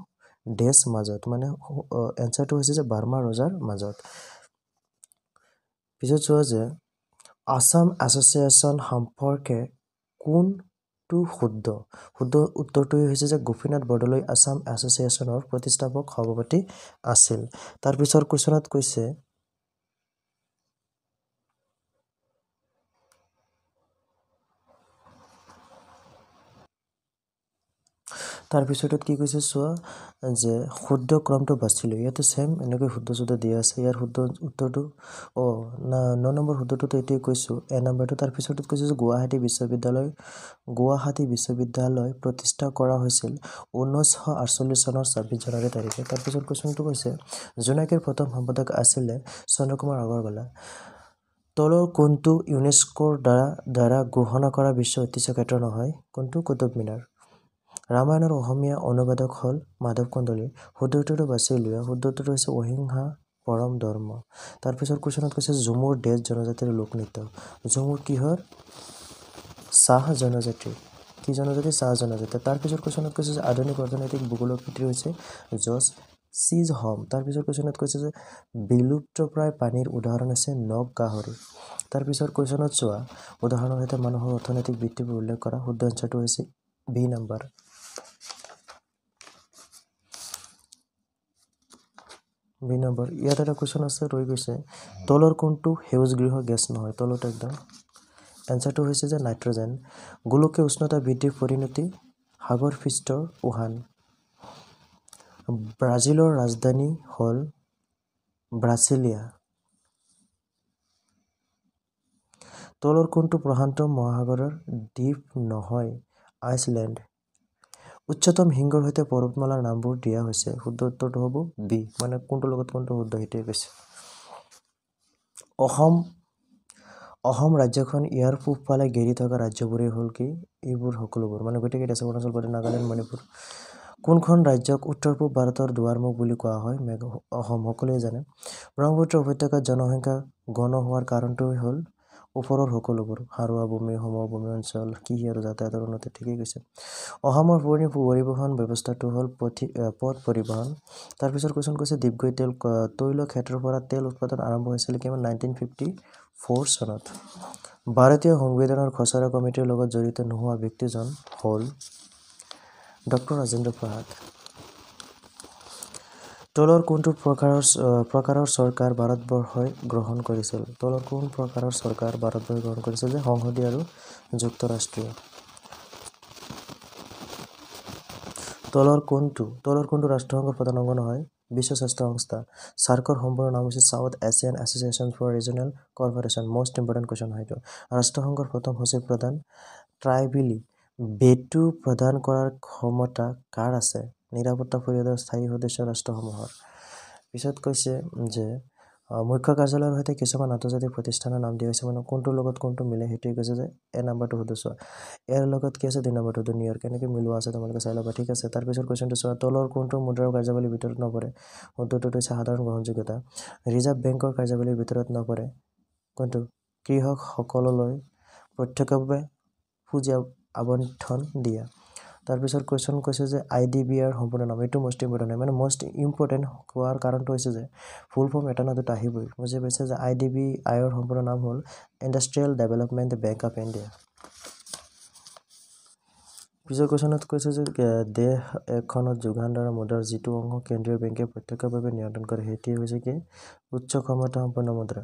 দেশ মাজত মানে এনসাৰটো হৈছে যে বাৰ্মা ৰজাৰ মাজত পিছত চোৱা যে আসাম এছ'চিয়েশ্যন সম্পৰ্কে কোনটো শুদ্ধ উত্তৰটো হৈছে যে গোপীনাথ বৰদলৈ আসাম এছ'চিয়েশ্যনৰ প্ৰতিষ্ঠাপক সভাপতি আছিল তাৰ পিছৰ কুৱেশ্যনত কৈছে তাৰ পিছতত কি কৈছে চোৱা যে শুদ্ধ ক্ৰমটো বাছি লৈ ইয়াতে সেম এনেকৈ শুদ্ধ দিয়া আছে ইয়াৰ শুদ্ধ উত্তৰটো ন নম্বৰ শুদ্ধটো এতিয়াই কৈছোঁ এ নম্বৰটো তাৰ পিছতত কৈছে যে গুৱাহাটী বিশ্ববিদ্যালয় প্ৰতিষ্ঠা কৰা হৈছিল 1948 চনৰ 26 জানুৱাৰী তাৰিখে তাৰ পিছত কুৱেশ্যনটো কৈছে জোনাকীৰ প্ৰথম সম্পাদক আছিলে চন্দ্ৰকুমাৰ আগৰৱালা তলৰ কোনটো ইউনেস্কোৰ দ্বাৰা ঘোষণা কৰা বিশ্ব ঐতিহ্য ক্ষেত্ৰ নহয় কোনটো কুতুব মিনাৰ ৰামায়ণৰ অসমীয়া অনুবাদক হ'ল মাধৱ কন্দলী শুদ্ধ উত্তৰটো বাছি লোৱা শুদ্ধ উত্তৰটো হৈছে অহিংসা পৰম ধৰ্ম তাৰ পিছৰ কুৱেশ্যনত কৈছে ঝুমুৰ দেশ জনজাতিৰ লোকনৃত্য ঝুমুৰ কিহৰ চাহ জনজাতি কি জনজাতি চাহ জনজাতি তাৰ পিছৰ কুৱেশ্যনত কৈছে যে আধুনিক অৰ্থনৈতিক ভূগোলৰ পিতৃ হৈছে জৰ্জ চিজ হোম তাৰ পিছৰ কুৱেশ্যনত কৈছে যে বিলুপ্তপ্ৰায় প্ৰাণীৰ উদাহৰণ হৈছে নগ গাহৰি তাৰ পিছৰ কুৱেশ্যনত চোৱা উদাহৰণৰ সৈতে মানুহৰ অৰ্থনৈতিক বৃত্তিবোৰ উল্লেখ কৰা শুদ্ধ এনসাৰটো হৈছে বি নম্বৰ ইয়াত এটা কুৱেশ্যন আছে ৰৈ গৈছে তলৰ কোনটো সেউজগৃহ গেছ নহয় তলত একদম এনসাৰটো হৈছে যে নাইট্ৰজেন গোলকীয় উষ্ণতা বৃদ্ধিৰ পৰিণতি সাগৰ পৃষ্ঠৰ উহান ব্ৰাজিলৰ ৰাজধানী হ'ল ব্ৰাছিলিয়া তলৰ কোনটো প্ৰশান্ত মহাসাগৰৰ দ্বীপ নহয় আইচলেণ্ড উচ্চতম শৃংগৰ সৈতে পৰ্বতমালাৰ নামবোৰ দিয়া হৈছে শুদ্ধ উত্তৰটো হ'ব বি মানে কোনটোৰ লগত কোনটো শুদ্ধ সেইটোৱে কৈছে অসম ৰাজ্যখন ইয়াৰ পূবফালে ঘেৰি থকা ৰাজ্যবোৰেই হ'ল কি এইবোৰ সকলোবোৰ মানে গোটেইকেইটা আছে অৰুণাচল প্ৰদেশ নাগালেণ্ড মণিপুৰ কোনখন ৰাজ্যক উত্তৰ পূব ভাৰতৰ দুৱাৰমুখ বুলি কোৱা হয় অসম সকলোৱে জানে ব্ৰহ্মপুত্ৰ উপত্যকাত জনসংখ্যা ঘন হোৱাৰ কাৰণটোৱেই হ'ল ওপৰৰ সকলোবোৰ সাৰুৱা ভূমি সমভূমি অঞ্চল কৃষি আৰু যাতায়াতৰ উন্নতি ঠিকেই কৈছে অসমৰ পুৰণি পৰিবহণ ব্যৱস্থাটো হ'ল পথ পৰিবহণ তাৰপিছত কুৱেশ্যন কৈছে ডিগবৈ তৈল ক্ষেত্ৰৰ পৰা তেল উৎপাদন আৰম্ভ হৈছিল কিমান 1954 চনত ভাৰতীয় সংবিধানৰ খচৰা কমিটিৰ লগত জড়িত নোহোৱা ব্যক্তিজন হ'ল ডক্টৰ ৰাজেন্দ্ৰ প্ৰসাদ তলৰ কোনটো প্ৰকাৰৰ চৰকাৰ ভাৰতবৰ্ষই গ্ৰহণ কৰিছিল তলৰ কোন প্ৰকাৰৰ চৰকাৰ ভাৰতবৰ্ষই গ্ৰহণ কৰিছিল যে সংসদীয় আৰু যুক্তৰাষ্ট্ৰীয় তলৰ কোনটো ৰাষ্ট্ৰসংঘৰ প্ৰধান অংগ নহয় বিশ্ব স্বাস্থ্য সংস্থা সাৰ্কৰ সম্পূৰ্ণ নাম হৈছে South Asian association for regional corporation most important question হয় এইটো ৰাষ্ট্ৰসংঘৰ প্ৰথম সচিব প্ৰধান ট্ৰাইবেলি ভেটো প্ৰদান কৰাৰ ক্ষমতা কাৰ আছে নিৰাপত্তা পৰিষদৰ স্থায়ী সদস্য ৰাষ্ট্ৰসমূহৰ পিছত কৈছে যে মুখ্য কাৰ্যালয়ৰ সৈতে কিছুমান আন্তৰ্জাতিক প্ৰতিষ্ঠানৰ নাম দিয়া হৈছে মানে কোনটোৰ লগত কোনটো মিলে সেইটোৱে কৈছে যে এ নম্বৰটো শুদ্ধ চোৱা এৰ লগত কি আছে 2 নম্বৰটো নিউয়ৰ্ক কেনেকৈ মিলোৱা আছে তোমালোকে চাই ল'বা ঠিক আছে তাৰপিছত কুৱেশ্যনটো চোৱা তলৰ কোনটো মুদ্ৰাৰ কাৰ্যাৱলীৰ ভিতৰত নপৰে শুদ্ধটো হৈছে সাধাৰণ গ্ৰহণযোগ্যতা ৰিজাৰ্ভ বেংকৰ কাৰ্যাৱলীৰ ভিতৰত নপৰে কোনটো কৃষকসকললৈ প্ৰত্যক্ষভাৱে পুঁজি আবণ্টন দিয়া তাৰপিছত কুৱেশ্যন কৈছে যে IDBR সম্পূৰ্ণ নাম এইটো মোষ্ট ইম্পৰ্টেণ্ট হয় মানে মোষ্ট ইম্পৰ্টেণ্ট হোৱাৰ কাৰণটো হৈছে যে ফুল ফৰ্ম এটা না দুটা আহিবই বুজি পাইছে যে IDBI ৰ সম্পূৰ্ণ নাম হ'ল industrial development bank of India পিছৰ কুৱেশ্যনত কৈছে যে দেশ এখনত যোগান ধৰা মুদ্ৰাৰ যিটো অংশ কেন্দ্ৰীয় বেংকে প্ৰত্যক্ষভাৱে নিয়ন্ত্ৰণ কৰে সেইটোৱে হৈছে কি উচ্চ ক্ষমতা সম্পন্ন মুদ্ৰা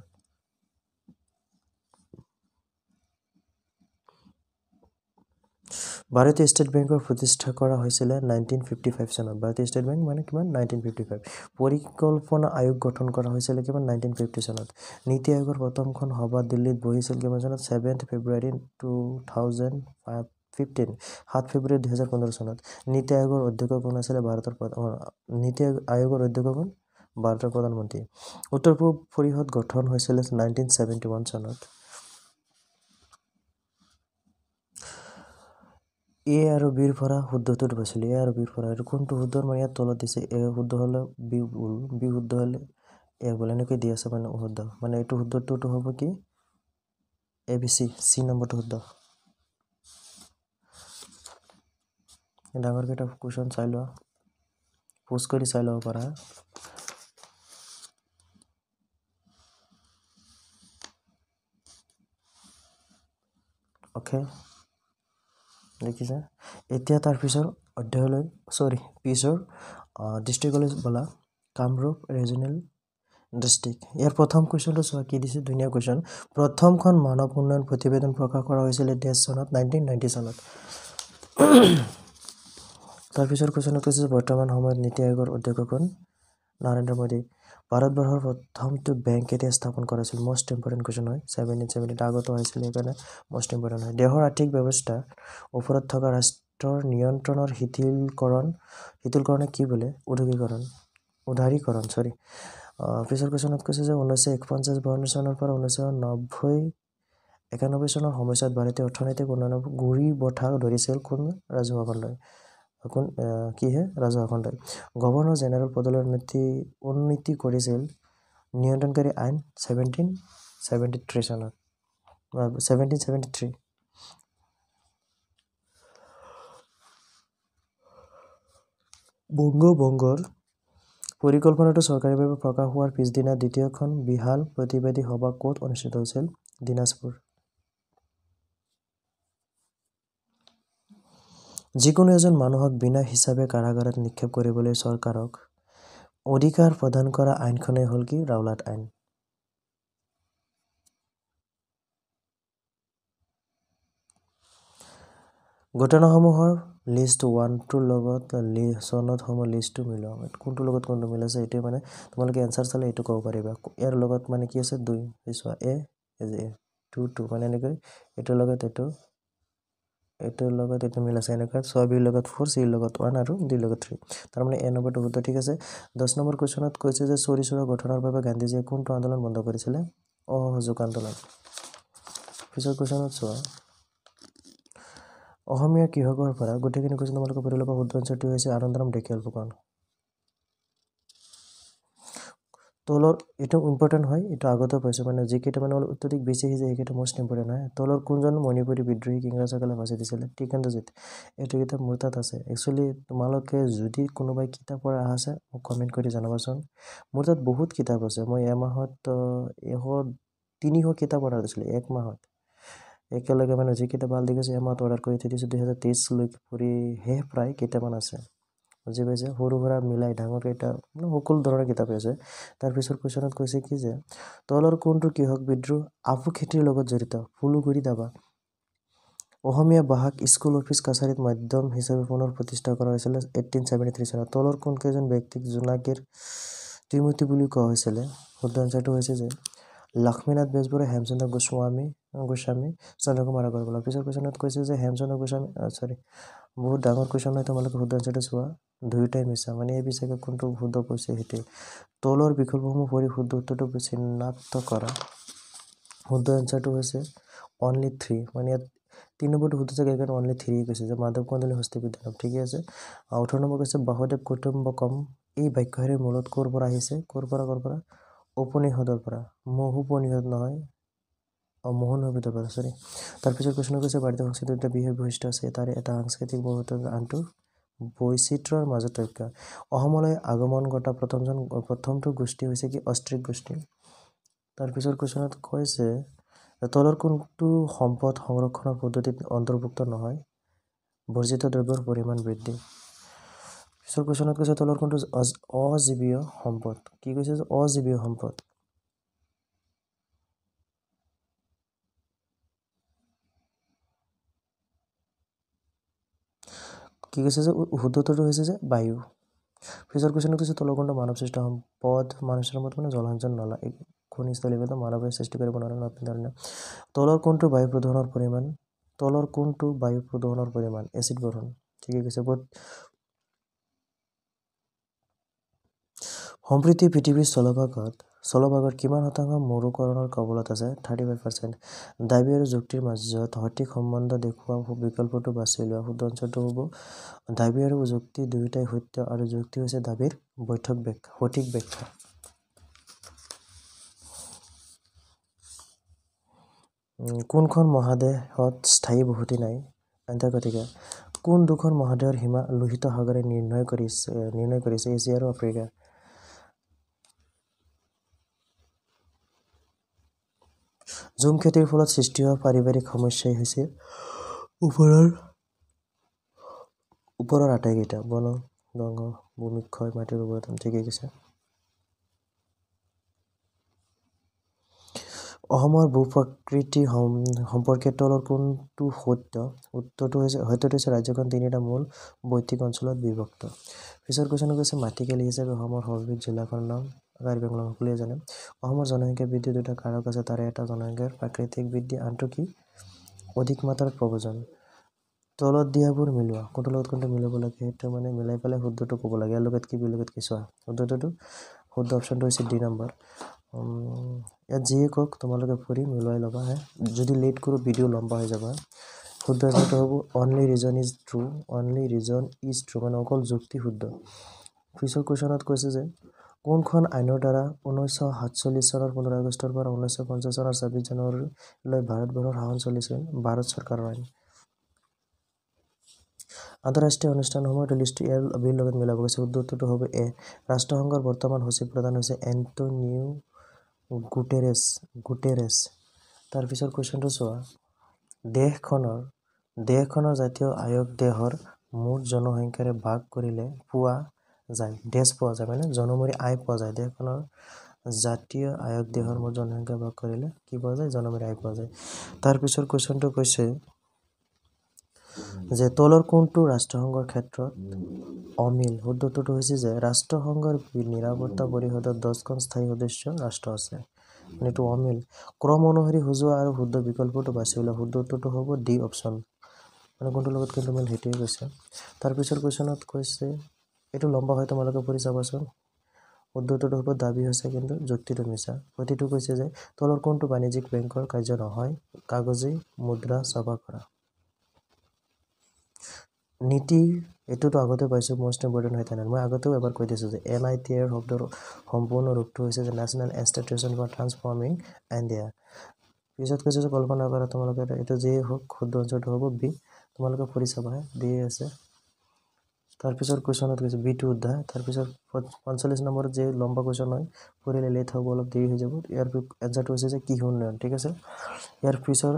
ভাৰতীয় ষ্টেট বেংকৰ প্ৰতিষ্ঠা কৰা হৈছিল 1955 চনত ভাৰতীয় ষ্টেট বেংক মানে কিমান 1955 পৰিকল্পনা আয়োগ গঠন কৰা হৈছিল কিমান 1950 চনত নীতি আয়োগৰ প্ৰথমখন সভা দিল্লীত বহিছিল কিমান চনত 7 ফেব্ৰুৱাৰী 2015 7 ফেব্ৰুৱাৰী 2015 চনত নীতি আয়োগৰ অধ্যক্ষ কোন আছিল ভাৰতৰ নীতি আয়োগৰ অধ্যক্ষ কোন ভাৰতৰ প্ৰধানমন্ত্ৰী উত্তৰ পূব পৰিষদ গঠন হৈছিল 1971 চনত A আৰু B পৰা শুদ্ধটো পাইছিল A আৰু B পৰা আৰু কোনটো শুদ্ধৰ মানে ইয়াত তলত দিছে A শুদ্ধ হলে B ভুল B শুদ্ধ হলে A ভুল এনেকৈ দি আছে মানে শুদ্ধ মানে এইটো শুদ্ধটো হ'ব কি ABC C নম্বৰটো শুদ্ধ ডাঙৰ কেইটা কুৱেশ্যন চাই লোৱা পোষ্ট কৰি চাই ল'ব পাৰা ওকে দেখিছা এতিয়া তাৰ পিছৰ অধ্যায়লৈ পিছৰ ডিষ্ট্ৰিক্ট কলেজ বলা কামৰূপ ৰিজনেল ডিষ্ট্ৰিক্ট ইয়াৰ প্ৰথম কুৱেশ্যনটো চোৱা কি দিছে ধুনীয়া কুৱেশ্যন প্ৰথমখন মানৱ উন্নয়ন প্ৰতিবেদন প্ৰকাশ কৰা হৈছিল 10 চনত 1990 চনত তাৰ পিছৰ কুৱেশ্যনত কৈছে বৰ্তমান সময়ত নীতি আয়োগৰ অধ্যক্ষ কোন নৰেন্দ্ৰ মোদী ভাৰতবৰ্ষৰ প্ৰথমটো বেংক কেতিয়া স্থাপন কৰা হৈছিল মোষ্ট ইম্পৰ্টেণ্ট কুৱেশ্যন হয় 1770 আগতো আহিছিল সেইকাৰণে মোষ্ট ইম্পৰ্টেণ্ট হয় দেশৰ আৰ্থিক ব্যৱস্থা ওপৰত থকা ৰাষ্ট্ৰৰ নিয়ন্ত্ৰণৰ শিথিলকৰণে কি বোলে উদাৰীকৰণ পিছৰ কুৱেশ্যনত কৈছে যে 1951-52 চনৰ পৰা 1990-91 চনৰ সময়ছোৱাত ভাৰতীয় অৰ্থনৈতিক উন্নয়নৰ গুৰি বঠা ধৰিছিল কোন ৰাজহুৱা খণ্ডই ৰাজহুৱা খণ্ডই গভৰ্ণৰ জেনেৰেল পদলৈ উন্নীতি কৰিছিল নিয়ন্ত্ৰণকাৰী আইন 1773 চনত 1773 বংগৰ পৰিকল্পনাটো চৰকাৰীভাৱে প্ৰকাশ হোৱাৰ পিছদিনা দ্বিতীয়খন বিশাল প্ৰতিবাদী সভা ক'ত অনুষ্ঠিত হৈছিল দিনাজপুৰ যিকোনো এজন মানুহক বিনা হিচাপে কাৰাগাৰত নিক্ষেপ কৰিবলৈ চৰকাৰক অধিকাৰ প্ৰদান কৰা আইনখনেই হ'ল কি ৰাওলাট আইন ঘটনাসমূহৰ লিষ্ট 1-2 লগত চনদসমূহ লিষ্টটো মিলাও কোনটো লগত কোনটো মিলাইছে এইটোৱে মানে তোমালোকে এনসাৰ চালে এইটো ক'ব পাৰিবা ইয়াৰ লগত মানে কি আছে 2 চোৱা A 2 মানে এনেকৈ এইটোৰ লগত এইটো মিলাইছে এনেকৈ 6 B লগত 4 C লগত 1 আৰু D লগত 3 তাৰ মানে A নম্বৰটো শুদ্ধ ঠিক আছে 10 নম্বৰ কুৱেশ্যনত কৈছে যে চৌৰি চৌৰা গঠনৰ বাবে গান্ধীজীয়ে কোনটো আন্দোলন বন্ধ কৰিছিলে অসহযোগ আন্দোলন পিছৰ কুৱেশ্যনত চোৱা অসমীয়া কৃষকৰ পৰা গোটেইখিনি কুৱেশ্যন তোমালোকে পঢ়ি ল'বা শুদ্ধ আনসাৰটো হৈছে আনন্দৰাম ঢেকীয়াল ফুকন তলৰ এইটো ইম্পৰ্টেণ্ট হয় এইটো আগতে পাইছো মানে যিকেইটা মানে অত্যধিক বেছি আহিছে সেইকেইটা মোষ্ট ইম্পৰ্টেণ্ট হয় তলৰ কোনজন মণিপুৰী বিদ্ৰোহী ইংৰাজসকলে ফাঁচি দিছিলে টিকেন্দ্ৰজিৎ এইটো কিতাপ মোৰ তাত আছে একচুৱেলি তোমালোকে যদি কোনোবাই কিতাপ পঢ়া আছে মোক কমেণ্ট কৰি জনাবাচোন মোৰ তাত বহুত কিতাপ আছে মই এমাহত 300 কিতাপ অৰ্ডাৰ দিছিলোঁ এক মাহত একেলগে মানে যিকেইটা ভাল দেখিছে এমাহত অৰ্ডাৰ কৰি থৈ দিছোঁ 2023 লৈকে পঢ়ি শেষ প্ৰায় কেইটামান আছে বুজি পাইছে সৰু সুৰা মিলাই ডাঙৰ কেইটা সকলো ধৰণৰ কিতাপে আছে তাৰপিছৰ কুৱেশ্যনত কৈছে কি যে তলৰ কোনটো কৃষক বিদ্ৰোহ আফু খেতিৰ লগত জড়িত ফুলুগুৰি দাবা অসমীয়া ভাষাক স্কুল অফিচ কাছাৰীত মাধ্যম হিচাপে পুনৰ প্ৰতিষ্ঠা কৰা হৈছিল 1873 চনত তলৰ কোন কেইজন ব্যক্তিক জোনাকীৰ ত্ৰিমূৰ্তি বুলি কোৱা হৈছিলে শুদ্ধ আনসাৰটো হৈছে যে লক্ষ্মীনাথ বেজবৰুৱা হেমচন্দ্ৰ গোস্বামী চন্দ্ৰকুমাৰ আগৰৱালা পিছৰ কুৱেশ্যনত কৈছে যে হেমচন্দ্ৰ গোস্বামী বহুত ডাঙৰ কুৱেশ্যন হয় তোমালোকে শুদ্ধ আনসাৰটো চোৱা দুয়োটাই মিছা মানে এই বিচাৰে কোনটো শুদ্ধ কৈছে সেইটোৱে তলৰ বিকল্পসমূহ পঢ়ি শুদ্ধ উত্তৰটো চিনাক্ত কৰা শুদ্ধ আনসাৰটো হৈছে অনলি 3 মানে ইয়াত 3 নম্বৰটো শুদ্ধ থাকে সেইকাৰণে অনলি 3 কৈছে যে মাধৱ কন্দলী হস্তি বিদ্যানম ঠিকে আছে 18 নম্বৰ কৈছে বাসুদেৱ কুটুম্বকম এই বাক্যশাৰীৰ মূলত ক'ৰ পৰা আহিছে ক'ৰ পৰা উপনিষদৰ পৰা মহুপনিষদ নহয় মোহন বিদ্যাপতি সৰি তাৰপিছত কুৱেশ্যন কৈছে ভাৰতীয় সংস্কৃতিত দুটা বিশেষ বৈশিষ্ট্য আছে তাৰে এটা সাংস্কৃতিক বহুত্ব আনটো বৈচিত্ৰ্যৰ মাজতৈক্য অসমলৈ আগমন ঘটা প্ৰথমটো গোষ্ঠী হৈছে কি অষ্ট্ৰিক গোষ্ঠী তাৰপিছত কুৱেশ্যনত কৈছে তলৰ কোনটো সম্পদ সংৰক্ষণৰ পদ্ধতিত অন্তৰ্ভুক্ত নহয় বৰ্জিত দ্ৰব্যৰ পৰিমাণ বৃদ্ধি পিছৰ কুৱেশ্যনত কৈছে তলৰ কোনটো অজীৱীয় সম্পদ কি কৈছে যে অজীৱীয় সম্পদ কি কৈছে যে শুদ্ধটোটো হৈছে যে বায়ু পিছৰ কুৱেশ্যনত কৈছে তলৰ কোনটো মানৱ সৃষ্ট সম্পদ মানৱ সৃষ্ট সম্পদ মানে জলসিঞ্চন নলা খনিস্থলী বা মানৱে সৃষ্টি কৰিব নোৱাৰে নতুন ধৰণে তলৰ কোনটো বায়ু প্ৰদূষণৰ পৰিমাণ এচিড বৰষুণ ঠিকে কৈছে সম্প্ৰতি পৃথিৱীৰ স্থলভাগত কিমান শতাংশ মৰুকৰণৰ কবলত আছে 35% দাবী আৰু যুক্তিৰ মাজত সঠিক সম্বন্ধ দেখুওৱা বিকল্পটো বাছি লোৱা শুদ্ধ অঞ্চলটো হ'ব দাবী আৰু যুক্তি দুয়োটাই সত্য আৰু যুক্তি হৈছে দাবীৰ সঠিক ব্যাখ্যা কোনখন মহাদেশত স্থায়ী বসতি নাই এণ্টাৰ্কটিকা কোন দুখন মহাদেশৰ সীমা লোহিত সাগৰে নিৰ্ণয় কৰিছে এছিয়া আৰু আফ্ৰিকা ঝুম খেতিৰ ফলত সৃষ্টি হোৱা পাৰিবাৰিক সমস্যাই হৈছে ওপৰৰ আটাইকেইটা বন ধ্বংস ভূমিক্ষয় মাটিৰ উৰ্বৰতা ঠিকেই কৈছে অসমৰ ভূ-প্ৰকৃতি সম্পৰ্কে তলৰ কোনটো সত্য উত্তৰটো হৈছে ৰাজ্যখন তিনিটা মূল বৈদিক অঞ্চলত বিভক্ত পিছৰ কুৱেশ্যন কৈছে মাটিকালি হিচাপে অসমৰ সৰ্বাধিক জিলাখনৰ নাম কাৰ্বি আংলং সকলোৱে জানে অসমৰ জনসংখ্যা বৃদ্ধি দুটা কাৰক আছে তাৰে এটা জনসংখ্যাৰ প্ৰাকৃতিক বৃদ্ধি আনটো কি অধিক মাত্ৰাৰ প্ৰব্ৰজন তলত দিয়াবোৰ মিলোৱা কোনটো লগত কোনটো মিলাব লাগে সেইটো মানে মিলাই পেলাই শুদ্ধটো ক'ব লাগে ইয়াৰ লগত কি বিলগত কি চোৱা শুদ্ধ অপশ্যনটো হৈছে ডি নম্বৰ ইয়াত যিয়ে কওক তোমালোকে পঢ়ি মিলাই ল'বা যদি লেট কৰোঁ ভিডিঅ' লম্বা হৈ যাব শুদ্ধ এনচাৰটো হ'ব অনলি ৰিজন ইজ ট্ৰু মানে অকল যুক্তি শুদ্ধ পিছৰ কুৱেশ্যনত কৈছে যে কোনখন আইনৰ দ্বাৰা 1947 চনৰ 15 আগষ্টৰ পৰা 1950 চনৰ 26 জানুৱাৰীলৈ ভাৰতবৰ্ষৰ শাসন চলিছিল ভাৰত চৰকাৰৰ আইন আন্তঃৰাষ্ট্ৰীয় অনুষ্ঠানসমূহৰ লিষ্টটো ইয়াৰ বিৰ লগত মিলাব গৈছে উত্তৰটো হ'ব এ ৰাষ্ট্ৰসংঘৰ বৰ্তমান সচিব প্ৰধান হৈছে এণ্টনিও গুটেৰেছ তাৰপিছত কুৱেশ্যনটো চোৱা দেশখনৰ জাতীয় আয়ক দেশৰ মুঠ জনসংখ্যাৰে ভাগ কৰিলে পোৱা যায় মানে জনমূৰি আয় পোৱা যায় দেশখনৰ জাতীয় আয়ক দেশৰ মুঠ জনসংখ্যা ভাগ কৰিলে কি পোৱা যায় জনমূৰি আয় পোৱা যায় তাৰপিছত কুৱেশ্যনটো কৈছে যে তলৰ কোনটো ৰাষ্ট্ৰসংঘৰ ক্ষেত্ৰত অমিল শুদ্ধটো হৈছে যে ৰাষ্ট্ৰসংঘৰ নিৰাপত্তা পৰিষদত 10খন স্থায়ী সদস্য ৰাষ্ট্ৰ আছে মানে এইটো অমিল ক্ৰম অনুসৰি সজোৱা আৰু শুদ্ধ বিকল্পটো বাছি লোৱা শুদ্ধটো হ'ব ডি অপশ্যন মানে কোনটোৰ লগত কোনটো মিল সেইটোৱে কৈছে তাৰপিছত কুৱেশ্যনত কৈছে এইটো লম্বা হয় তোমালোকে পঢ়ি চাবাচোন শুদ্ধটো হ'ব দাবী হৈছে কিন্তু যুক্তিটো মিছা প্ৰতিটো কৈছে যে তলৰ কোনটো বাণিজ্যিক বেংকৰ কাৰ্য নহয় কাগজী মুদ্ৰা ছপা কৰা নীতি এইটোতো আগতে পাইছোঁ মষ্ট ইম্পৰ্টেণ্ট হয় তেনেহ'লে মই আগতেও এবাৰ কৈ দিছোঁ যে NITI শব্দৰ সম্পূৰ্ণ ৰূপটো হৈছে যে national institution for transforming India পিছত কৈছে যে কল্পনা কৰা তোমালোকে এইটো যিয়ে হওক শুদ্ধ অঞ্চলটো হ'ব বি তোমালোকে পঢ়ি চাবা দিয়ে আছে তাৰপিছত কুৱেশ্যনত কৈছে বিটো অধ্যায় তাৰপিছত 45 নম্বৰত যে লম্বা কুৱেশ্যন হয় পঢ়িলে লেট হ'ব অলপ দেৰি হৈ যাব ইয়াৰ এনচাৰটো হৈছে যে কিহু উন্নয়ন ঠিক আছে ইয়াৰ পিছৰ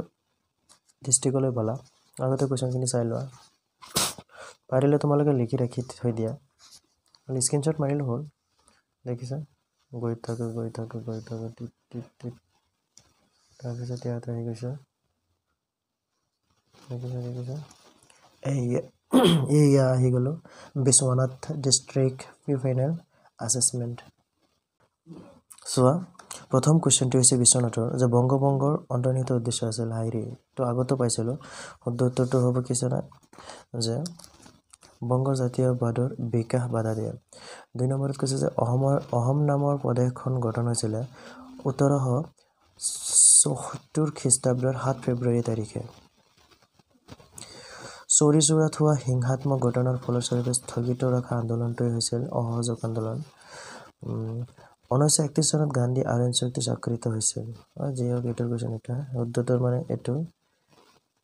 ডিষ্ট্ৰিক্টলৈ বলা আগতে কুৱেশ্যনখিনি চাই লোৱা পাৰিলে তোমালোকে লিখি ৰাখি থৈ দিয়া স্ক্ৰীনশ্বট মাৰিলে হ'ল দেখিছা গৈ থাকে তাৰপিছত ইয়াত আহি গৈছে দেখিছা এয়া আহি গ'লো বিশ্বনাথ ডিষ্ট্ৰিক্ট প্ৰি ফাইনেল আছেছমেণ্ট চোৱা প্ৰথম কুৱেশ্যনটো হৈছে বিশ্বনাথৰ যে বংগভংগৰ অন্তৰ্নিহিত উদ্দেশ্য আছিল হাইৰে তো আগতো পাইছিলোঁ শুদ্ধ উত্তৰটো হ'ব কিছুমান যে বংগৰ জাতীয়বাদৰ বিকাশ বাধা দিয়া 2 নম্বৰত কৈছে যে অহম নামৰ প্ৰদেশখন গঠন হৈছিলে 1774 খ্ৰীষ্টাব্দৰ 7 ফেব্ৰুৱাৰী তাৰিখে চৌৰিচৌৰাত হোৱা হিংসাত্মক ঘটনাৰ ফলস্বৰূপে স্থগিত ৰখা আন্দোলনটোৱে হৈছিল অসহযোগ আন্দোলন 1931 চনত গান্ধী আইৰণ চুক্তি স্বাক্ষৰিত হৈছিল যি হওক এইটোৰ কুৱেশ্যন এটা শুদ্ধটোৰ মানে এইটো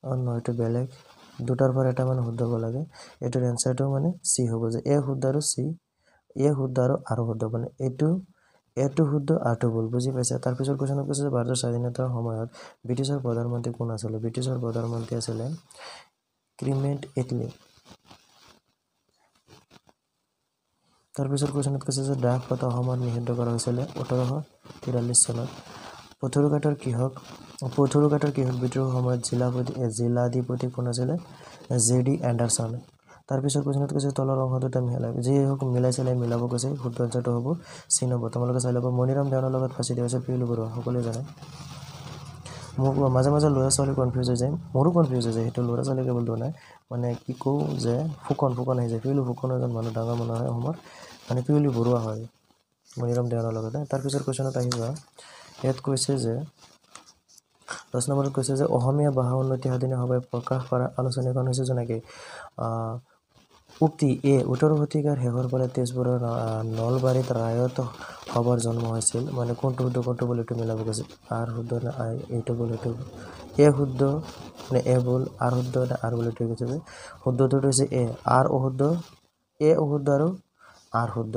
নহয় এইটো বেলেগ দুটাৰ পৰা এটা মানে শুদ্ধ হ'ব লাগে এইটোৰ এনচাৰটো মানে চি হ'ব যে এ শুদ্ধ আৰু চি এ শুদ্ধ আৰু শুদ্ধ মানে এইটো শুদ্ধ আৰটো ভুল বুজি পাইছে তাৰপিছত কুৱেশ্যনত কৈছে যে ভাৰতৰ স্বাধীনতাৰ সময়ত ব্ৰিটিছৰ প্ৰধানমন্ত্ৰী কোন আছিল ব্ৰিটিছৰ প্ৰধানমন্ত্ৰী আছিলে ক্লিমেণ্ট এটলি তাৰপিছত কুৱেশ্যনত কৈছে যে ড্ৰাগ প্ৰথা অসমত নিষিদ্ধ কৰা হৈছিলে 1843 চনত পথৰুঘাটৰ কৃষক বিদ্ৰোহৰ সময়ত জিলাধিপতি কোন আছিলে জে.ডি. এণ্ডাৰছন তাৰপিছত কুৱেশ্যনত কৈছে তলৰ অংশ দুটা মিলাই যি হওক মিলাব কৈছে শুদ্ধ আনচাৰটো হ'ব চি নম্বৰ তোমালোকে চাই ল'ব মণিৰাম দেৱানৰ লগত ফাঁচি দিয়া হৈছিল পিয়লি বৰুৱা সকলোৱে জানে মোক মাজে মাজে ল'ৰা ছোৱালী কনফিউজ হৈ যায় মোৰো কনফিউজ হৈ যায় সেইটো ল'ৰা ছোৱালী কেৱল নাই মানে কি কওঁ যে ফুকন আহি যায় পিয়লি ফুকন এজন মানুহ ডাঙৰ মানুহ হয় অসমৰ মানে পিয়লি বৰুৱা হয় মণিৰাম দেৱানৰ লগতে তাৰপিছত কুৱেশ্যনত আহি যোৱা ইয়াত কৈছে যে 10 নম্বৰত কৈছে যে অসমীয়া ভাষা উন্নতি সাধনে সভাই প্ৰকাশ কৰা আলোচনীখন হৈছে যেনেকৈ উক্তি 18 শতিকাৰ শেষৰ ফালে তেজপুৰৰ নলবাৰীত ৰায়ত সভাৰ জন্ম হৈছিল মানে কোনটো শুদ্ধ বুলি এইটো মিলাব গৈছে আৰ শুদ্ধ নে আই এইটো বল এইটো এ শুদ্ধ নে এ বল আৰ শুদ্ধ নে আৰ বুলি এইটো কৈছে যে শুদ্ধটো হৈছে আৰ অশুদ্ধ এ অশুদ্ধ আৰু আৰ শুদ্ধ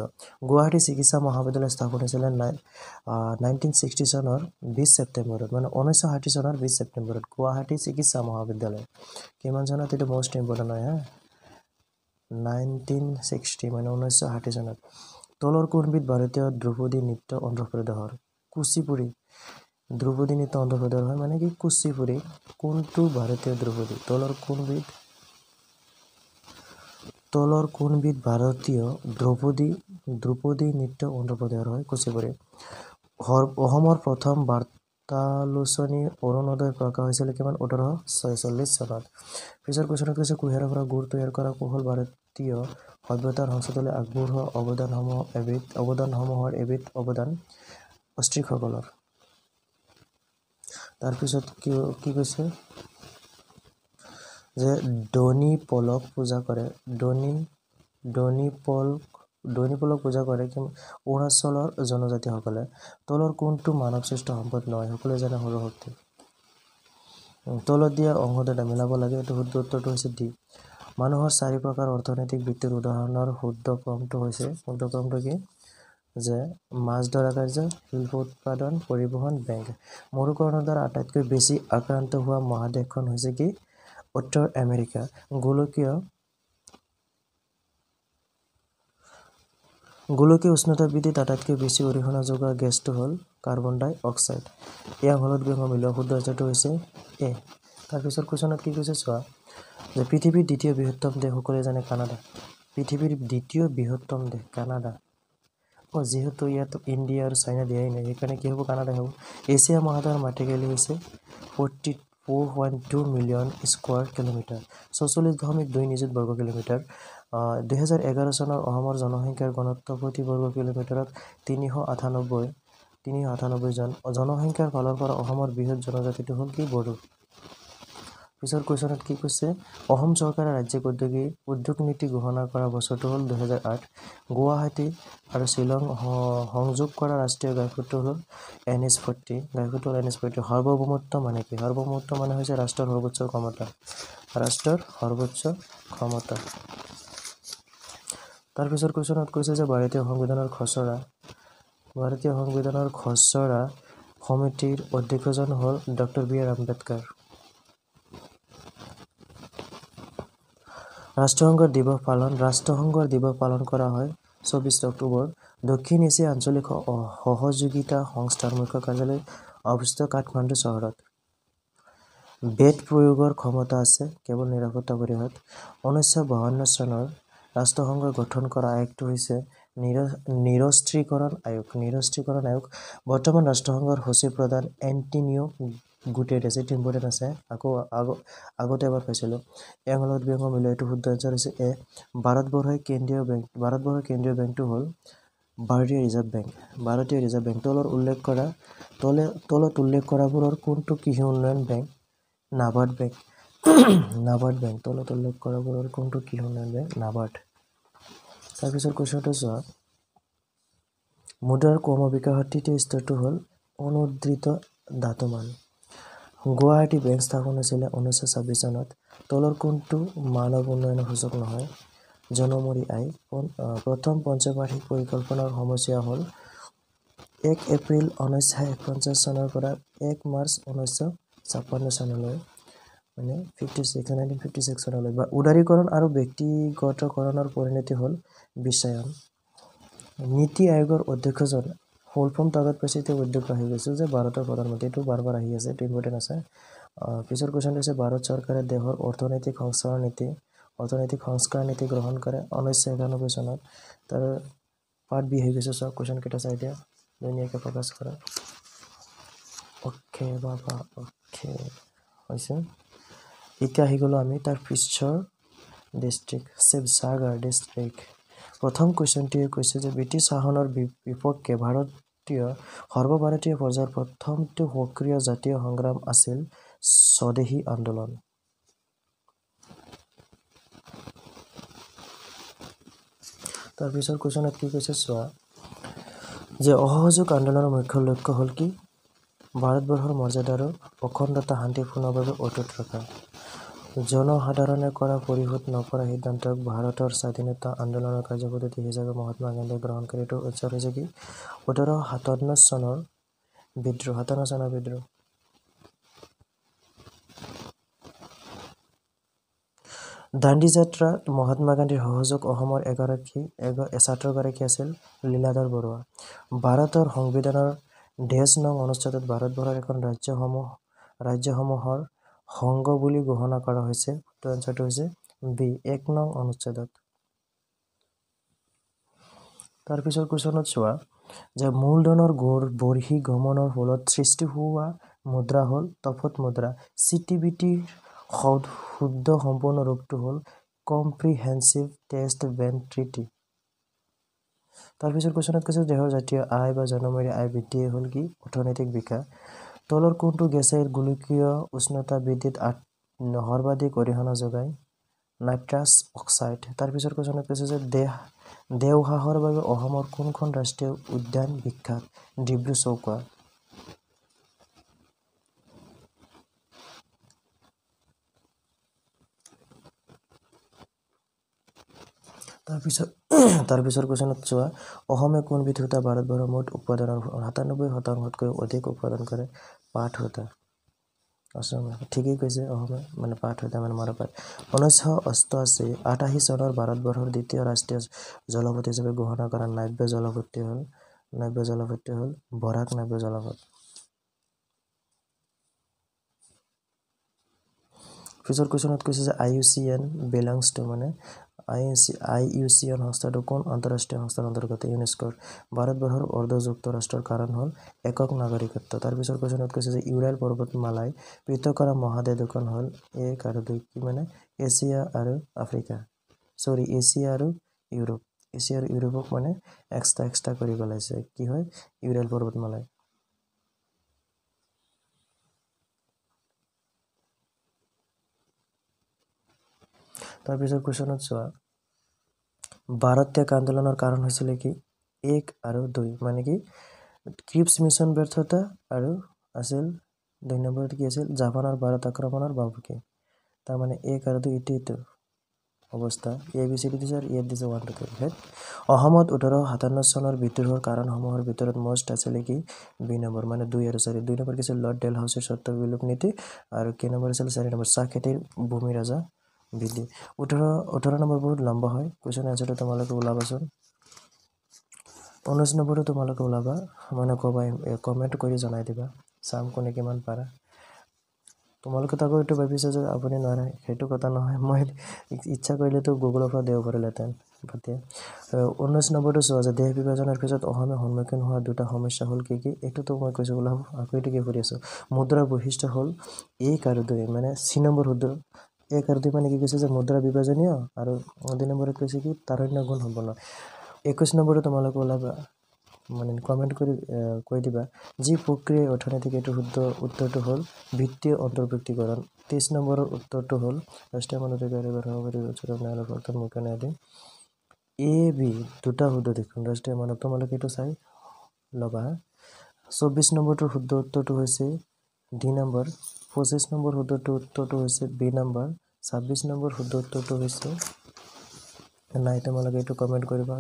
গুৱাহাটী চিকিৎসা মহাবিদ্যালয় স্থাপন হৈছিলে 1960 চনৰ 20 ছেপ্টেম্বৰত মানে 1960 চনৰ 20 ছেপ্টেম্বৰত গুৱাহাটী চিকিৎসা মহাবিদ্যালয় কিমান চনত এইটো মোষ্ট ইম্পৰ্টেণ্ট হয় 1960 মানে 1960 চনত তলৰ কোনবিধ ভাৰতীয় ধ্ৰুপদী নৃত্য অন্ধ্ৰপ্ৰদেশৰ কুচিপুড়ি ধ্ৰুপদী নৃত্য অন্ধ্ৰপ্ৰদেশৰ হয় মানে কি কুচিপুড়ি কোনটো ভাৰতীয় ধ্ৰুপদী তলৰ কোনবিধ ভাৰতীয় ধ্ৰুপদী নৃত্য অন্ধ্ৰপ্ৰদেশৰ হয় কুচিপুড়ি অসমৰ প্ৰথম বাৰ্তালোচনী অৰুণোদয় প্ৰকাশ হৈছিল কিমান 1846 চনত পিছৰ কুৱেশ্যনত কৈছে কুঁহিয়াৰৰ পৰা গুড় তৈয়াৰ কৰা কৌশল ভাৰতীয় সভ্যতাৰ সংস্কৃতিলৈ আগবঢ়োৱা অৱদানসমূহৰ এবিধ অৱদান অষ্ট্ৰিকসকলৰ তাৰপিছত কি কৈছে যে দনি পলক পূজা কৰে দনি পলক পূজা কৰে অৰুণাচলৰ জনজাতিসকলে তলৰ কোনটো মানৱ সৃষ্ট সম্পদ নহয় সকলোৱে জানে সৌৰশক্তি তলত দিয়া অংশ দুটা মিলাব লাগে এইটো শুদ্ধ উত্তৰটো হৈছে ডি মানুহৰ 4 প্ৰকাৰ অৰ্থনৈতিক বৃত্তিৰ উদাহৰণৰ শুদ্ধ ক্ৰমটো কি যে মাছ ধৰা কাৰ্য শিল্প উৎপাদন পৰিবহণ বেংক মৰুকৰণৰ দ্বাৰা আটাইতকৈ বেছি আক্ৰান্ত হোৱা মহাদেশখন হৈছে কি উত্তৰ আমেৰিকা গোলকীয় উষ্ণতা বৃদ্ধিত আটাইতকৈ বেছি অৰিহণা যোগোৱা গেছটো হ'ল কাৰ্বন ডাই অক্সাইড হলত মিলোৱা শুদ্ধ আনচাৰটো হৈছে এ তাৰপিছত কুৱেশ্যনত কি কৈছে চোৱা যে পৃথিৱীৰ দ্বিতীয় বৃহত্তম দেশ সকলোৱে জানে কানাডা পৃথিৱীৰ দ্বিতীয় বৃহত্তম দেশ কানাডা যিহেতু ইয়াত ইণ্ডিয়া আৰু চাইনা দিয়াই নাই সেইকাৰণে কি হ'ব কানাডা হ'ব এছিয়া মহাদেশৰ মাটিকালি হৈছে 44.2 মিলিয়ন স্কোৱাৰ কিলোমিটাৰ 46.2 নিযুত বৰ্গ কিলোমিটাৰ 2011 চনৰ অসমৰ জনসংখ্যাৰ ঘনত্ব প্ৰতি বৰ্গ কিলোমিটাৰত 398 জন জনসংখ্যাৰ ফালৰ পৰা অসমৰ বৃহৎ জনজাতিটো হ'ল কি বড়ো পিছৰ কুৱেশ্যনত কি কৈছে অসম চৰকাৰে ৰাজ্যিক উদ্যোগ নীতি ঘোষণা কৰা বছৰটো হ'ল 2008 গুৱাহাটী আৰু শ্বিলং সংযোগ কৰা ৰাষ্ট্ৰীয় ঘাইপথটো হ'ল NH40 সাৰ্বভৌমত্ব মানে কি সাৰ্বভৌমত্ব মানে হৈছে ৰাষ্ট্ৰৰ সৰ্বোচ্চ ক্ষমতা তাৰপিছৰ কুৱেশ্যনত কৈছে যে ভাৰতীয় সংবিধানৰ খচৰা সমিতিৰ অধ্যক্ষজন হ'ল ডক্টৰ B.R. আম্বেদকাৰ ৰাষ্ট্ৰসংঘৰ দিৱস পালন কৰা হয় 24 অক্টোবৰ দক্ষিণ এছিয়া আঞ্চলিক সহযোগিতা সংস্থাৰ মুখ্য কাৰ্যালয় অৱস্থিত কাঠমাণ্ডু চহৰত বেট প্ৰয়োগৰ ক্ষমতা আছে কেৱল নিৰাপত্তা পৰিষদ 1952 চনৰ ৰাষ্ট্ৰসংঘই গঠন কৰা আয়োগটো হৈছে নিৰস্ত্ৰীকৰণ আয়োগ বৰ্তমান ৰাষ্ট্ৰসংঘৰ সচিব প্ৰধান এণ্টনিও গুটেৰেছ এইটো ইম্পৰ্টেণ্ট আছে আগতে এবাৰ পাইছিলোঁ হলত মিলোৱা এইটো শুদ্ধ আনচাৰ হৈছে এ ভাৰতবৰ্ষৰ কেন্দ্ৰীয় বেংকটো হ'ল ভাৰতীয় ৰিজাৰ্ভ বেংক তলত উল্লেখ কৰাবোৰৰ কোনটো কৃষি উন্নয়ন বেংক নাবাৰ্ড বেংক তলত উল্লেখ কৰাবোৰৰ কোনটো কৃষি উন্নয়ন বেংক নাবাৰ্ড তাৰপিছত কুৱেশ্যনটো চোৱা মুদ্ৰাৰ ক্ৰমবিকাশৰ তৃতীয় স্তৰটো হ'ল অনুদ্ধৃত ধাতুমান। গুৱাহাটী বেংক স্থাপন হৈছিলে 1926 চনত। তলৰ কোনটো মানৱ উন্নয়নৰ সূচক নহয়? জনমুৰি আই। প্ৰথম পঞ্চবাৰ্ষিক পৰিকল্পনাৰ সময়সূচী হ'ল 1 এপ্ৰিল 1949 চনৰ পৰা 1 মাৰ্চ 1956 চনলৈ, মানে 1956 চনলৈ। বা উদাৰীকৰণ আৰু ব্যক্তিগতকৰণৰ পৰিণতি হ'ল বিশ্বায়ন। নীতি আয়োগৰ অধ্যক্ষজন ফুল ফৰ্ম তাগত পাইছে, এতিয়া অধ্যক্ষ আহি গৈছে যে ভাৰতৰ প্ৰধানমন্ত্ৰী, এইটো বাৰ আহি আছে, এইটো ইম্পৰ্টেণ্ট আছে। পিছৰ কুৱেশ্যনটো হৈছে ভাৰত চৰকাৰে দেশৰ অৰ্থনৈতিক সংস্কাৰ নীতি গ্ৰহণ কৰে 1991 চনত। তাৰ পাৰ্ট বি হৈ গৈছে। চব কুৱেশ্যন কেইটা চাই দিয়া, ধুনীয়াকৈ ফ'কাছ কৰা। অ'কে বাবা, অ'কে হৈছে। এতিয়া আহি গ'লোঁ আমি তাৰ পিছৰ ডিষ্ট্ৰিক্ট, শিৱসাগৰ ডিষ্ট্ৰিক্ট। প্ৰথম কুৱেশ্যনটোৱে কৈছে যে ব্ৰিটিছ শাসনৰ বিপক্ষে সৰ্বভাৰতীয় পৰ্যায়ৰ প্ৰথমটো সক্ৰিয় জাতীয় সংগ্ৰাম আছিল স্বদেশী আন্দোলন। তাৰপিছৰ কুৱেশ্যনত কি কৈছে চোৱা, যে অসহযোগ আন্দোলনৰ মুখ্য লক্ষ্য হ'ল কি? ভাৰতবৰ্ষৰ মৰ্যাদা আৰু অখণ্ডতা শান্তিপূৰ্ণভাৱে অটুট ৰখা। জনসাধাৰণে কৰা পৰিশোধ নকৰা সিদ্ধান্তক ভাৰতৰ স্বাধীনতা আন্দোলনৰ কাৰ্যপদ্ধতি হিচাপে মহাত্মা গান্ধীয়ে গ্ৰহণ কৰে। এইটো উৎসৰ হৈছে কি? 1857 চনৰ বিদ্ৰোহ। দাণ্ডি যাত্ৰাত মহাত্মা গান্ধীৰ সহযোগ অসমৰ ছাত্ৰগৰাকী আছিল লীলাধৰ বৰুৱা। ভাৰতৰ সংবিধানৰ -নং অনুচ্ছেদত ভাৰতবৰ্ষৰ এখন ৰাজ্যসমূহৰ সংঘ বুলি ঘোষণা কৰা হৈছে। তো এনচাৰটো হৈছে বি, 1 নং অনুচ্ছেদত। তাৰপিছৰ কুৱেশ্যনত চোৱা, যে মূলধনৰ বহিৰ্গমনৰ ফলত সৃষ্টি হোৱা মুদ্ৰা হ'ল তফত মুদ্ৰা। CTBTৰ শুদ্ধ সম্পূৰ্ণ ৰূপটো হ'ল কম্প্ৰিহেনছিভ টেষ্ট বেংক ট্ৰিটি। তাৰপিছৰ কুৱেশ্যনত কৈছে দেশৰ জাতীয় আয় বা জনমূৰি আয় বৃদ্ধিয়ে হ'ল কি? অৰ্থনৈতিক বিকাশ। তলৰ কোনটো গেছে গোলকীয় উষ্ণতা বৃদ্ধিত সৰ্বাধিক অৰিহণা যোগায়? Nitrous oxide. তাৰপিছৰ কুৱেশ্যনত কৈছে যে দেওহাঁহৰ বাবে অসমৰ কোনখন ৰাষ্ট্ৰীয় উদ্যান বিখ্যাত? ডিব্ৰু-চৌখোৱা। তাৰপিছৰ কুৱেশ্যনত চোৱা, অসমে কোনবিধ সূতা ভাৰতবৰ্ষৰ মুঠ উৎপাদনৰ 97%তকৈ অধিক উৎপাদন কৰে? পাট সূতা। ঠিকেই কৈছে, অসমে মানে পাট সূতা মানে মৰাপাট। 1988 চনৰ ভাৰতবৰ্ষৰ দ্বিতীয় ৰাষ্ট্ৰীয় জলপথ হিচাপে ঘোষণা কৰা নাব্য জলপথটি হ'ল বৰাক নাব্য জলপথ। পিছৰ কুৱেশ্যনত কৈছে যে IUCN বিলংছ টু, মানে IUCN সংস্থাটো কোন আন্তঃৰাষ্ট্ৰীয় সংস্থাৰ অন্তৰ্গত? ইউনেস্কোৰ। ভাৰতবৰ্ষৰ অৰ্ধযুক্ত ৰাষ্ট্ৰৰ কাৰণ হ'ল একক নাগৰিকত্ব। তাৰপিছৰ কুৱেশ্যনত কৈছে যে ইউৰাল পৰ্বতমালাই পৃথক কৰা মহাদেশ দুখন হ'ল 1 আৰু 2, কি মানে? এছিয়া আৰু ইউৰোপ। এছিয়া আৰু ইউৰোপক মানে এক্সট্ৰা কৰি পেলাইছে। কি হয়? ইউৰাল পৰ্বতমালাই। তাৰপিছৰ কুৱেশ্যনত চোৱা, ভাৰত ত্যাগ আন্দোলনৰ কাৰণ হৈছিলে কি? 1 আৰু 2, মানে কি? ক্ৰিপছ মিছন ব্যৰ্থতা আৰু আছিল 2 নম্বৰত কি আছিল? জাপানৰ ভাৰত আক্ৰমণৰ ভাবুকি। তাৰমানে 1 আৰু 2 এইটো অৱস্থা। ABCD দিছে আৰু ইয়াত দিছে 1 2 3। অসমত 1857 চনৰ বিদ্ৰোহৰ কাৰণসমূহৰ ভিতৰত মষ্ট আছিলে কি? বি নম্বৰ, মানে 2 আৰু 4। 2 নম্বৰ কি আছিল? লৰ্ড ডেলহাউছিৰ স্বত্ব বিলোপ নীতি। আৰু কি নম্বৰ আছিল? 4 নম্বৰ চাহ খেতিৰ ভূমি ৰাজা বৃদ্ধি। 18 নম্বৰ বহুত লম্বা হয়। কুৱেশ্যন এনচাৰটো তোমালোকে ওলাবাচোন। 19 নম্বৰটো তোমালোকে ওলাবা, মানে ক'বা, কমেণ্ট কৰি জনাই দিবা, চাম কোনে কিমান পাৰা। তোমালোকে তাকো এইটো ভাবিছা যে আপুনি নোৱাৰে, সেইটো কথা নহয়। মই ইচ্ছা কৰিলেতো গুগলৰ পৰা দিব পাৰিলেহেঁতেন। 19 নম্বৰটো চোৱা, যে দেশ বিভাজনৰ পিছত অসমে সন্মুখীন হোৱা 2টা সমস্যা হ'ল কি কি? এইটোতো মই কৈছোঁ ওলাব, আকৌ এইটো কি কৰি আছোঁ। মুদ্ৰাৰ বৈশিষ্ট্য হ'ল 1 আৰু 2, মানে চি নম্বৰ শুদ্ধ। 1 আৰু 2 মানে কি কৈছে যে মুদ্ৰা বিভাজনীয়, আৰু 2 নম্বৰত কৈছে কি? তাৰুণ্য গুণ সম্পন্ন। 21 নম্বৰটো তোমালোকে ওলাবা, মানে কমেণ্ট কৰি কৈ দিবা যি প্ৰক্ৰিয়াই অৰ্থনৈতিক। এইটো শুদ্ধ উত্তৰটো হ'ল বিত্তীয় অন্তৰ্ভুক্তিকৰণ। 23 নম্বৰৰ উত্তৰটো হ'ল ৰাষ্ট্ৰীয় মানৱাধিকাৰ আয়োগৰ সভাপতি উচ্চতম ন্যায়ালয়ৰ প্ৰাক্তন মুখ্য ন্যায়াধীশ। A, B 2টা শুদ্ধ দেখোন। ৰাষ্ট্ৰীয় মানৱ, তোমালোকে এইটো চাই ল'বা 24 নম্বৰটোৰ শুদ্ধ উত্তৰটো হৈছে ডি নম্বৰ 25 নম্বৰ শুদ্ধ উত্তৰটো হৈছে বি নম্বৰ 26 নম্বৰ শুদ্ধ উত্তৰটো হৈছে নাই তোমালোকে এইটো কমেন্ট কৰিবা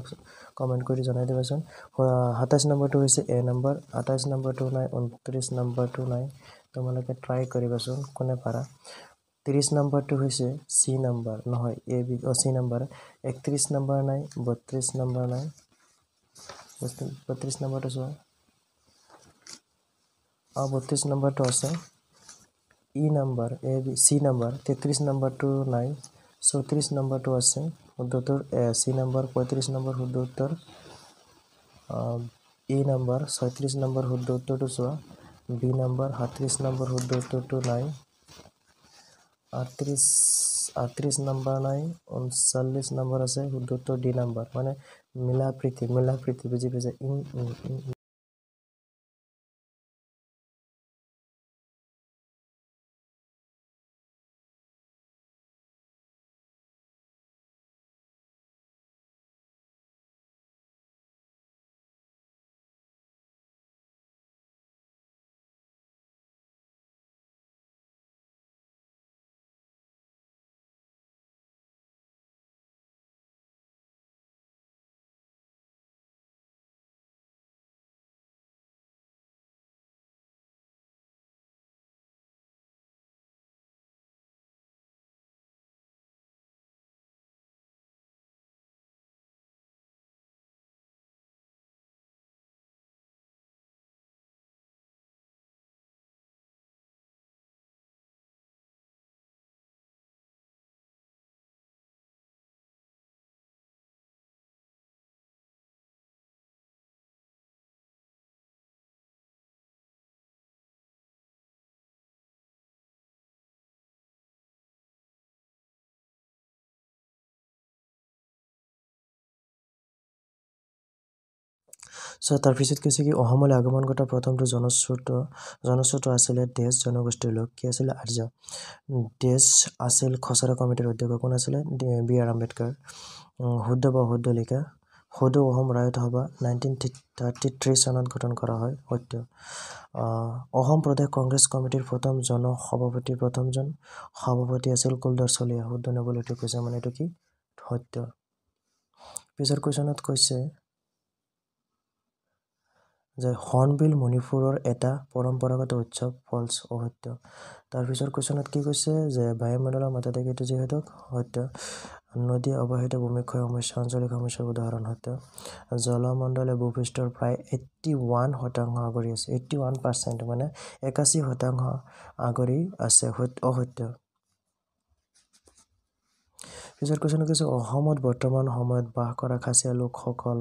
কমেন্ট কৰি জনাই দিবাচোন 27 নম্বৰটো হৈছে এ নম্বৰ 28 নম্বৰটো নাই 29 নম্বৰটো নাই তোমালোকে ট্ৰাই কৰিবাচোন কোনে পাৰা 30 নম্বৰটো হৈছে সি নম্বৰ নহয় A B O C number 31 number নাই 32 নম্বৰ নাই 32 নম্বৰটো চোৱা 32 নম্বৰটো আছে ই number A B C number 33 নম্বৰটো নাই 34 নম্বৰটো আছে শুদ্ধ উত্তৰ সি নম্বৰ 35 নম্বৰ শুদ্ধ উত্তৰ ই নম্বৰ 36 নম্বৰ শুদ্ধ উত্তৰটো চোৱা বি নম্বৰ 37 নম্বৰ শুদ্ধ উত্তৰটো নাই 38 নম্বৰ নাই 39 নম্বৰ আছে শুদ্ধ উত্তৰ ডি নম্বৰ মানে মিলা প্ৰীতি বুজি পাইছে সো তাৰ পিছত কৈছে কি অসমলৈ আগমন ঘটা প্ৰথমটো জনশ্ৰুত আছিলে দেশ জনগোষ্ঠীৰ লোক কি আছিলে আৰ্য দেশ আছিল খচৰা কমিটিৰ অধ্যক্ষ কোন আছিলে বি আৰ আম্বেদকাৰ শুদ্ধ বা শুদ্ধ লিখা সদৌ অসম ৰায়ত সভা 1933 চনত গঠন কৰা হয় সত্য অসম প্ৰদেশ কংগ্ৰেছ কমিটিৰ প্ৰথমজন সভাপতি আছিল কুলদাৰ চলিহা শুদ্ধ নবলৈ এইটো কৈছে মানে এইটো কি সত্য পিছৰ কুৱেশ্যনত কৈছে যে হৰ্ণবিল মণিপুৰৰ এটা পৰম্পৰাগত উৎসৱ ফলছ অসত্য তাৰপিছৰ কুৱেশ্যনত কি কৈছে যে বায়ুমণ্ডলৰ মতাধিক এইটো যিহেতু সত্য নদী অৱবাহিত ভূমিক্ষয় সমস্যা আঞ্চলিক সমস্যাৰ উদাহৰণ সত্য জলমণ্ডলে ভূপৃষ্ঠৰ প্ৰায় 81% আগুৰি আছে 81% মানে 81% আগুৰি আছে অসত্য পিছৰ কুৱেশ্যনত কৈছে অসমত বৰ্তমান সময়ত বাস কৰা খাচীয়া লোকসকল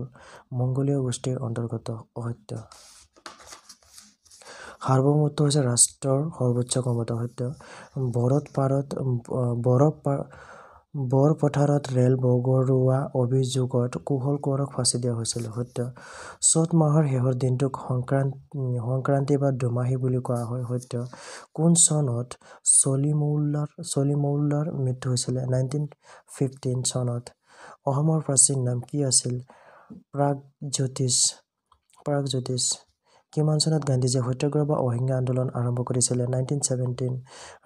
মংগোলীয় গোষ্ঠীৰ অন্তৰ্গত অসত্য সাৰ্বভৌমত্ব হৈছে ৰাষ্ট্ৰৰ সৰ্বোচ্চ ক্ষমতা সত্য বৰপথাৰত ৰেল বগৰোৱা অভিযোগত কুশল কোঁৱৰক ফাঁচি দিয়া হৈছিল সত্য চ'ত মাহৰ শেষৰ দিনটোক সংক্ৰান্তি বা দুমাহী বুলি কোৱা হয় সত্য কোন চনত চলিমৌল্লাৰ মৃত্যু হৈছিলে 1915 চনত অসমৰ প্ৰাচীন নাম কি আছিল প্ৰাগজ্যোতিষ কিমান চনত গান্ধীজীয়ে সত্যাগ্ৰহ বা অহিংসা আন্দোলন আৰম্ভ কৰিছিলে 1917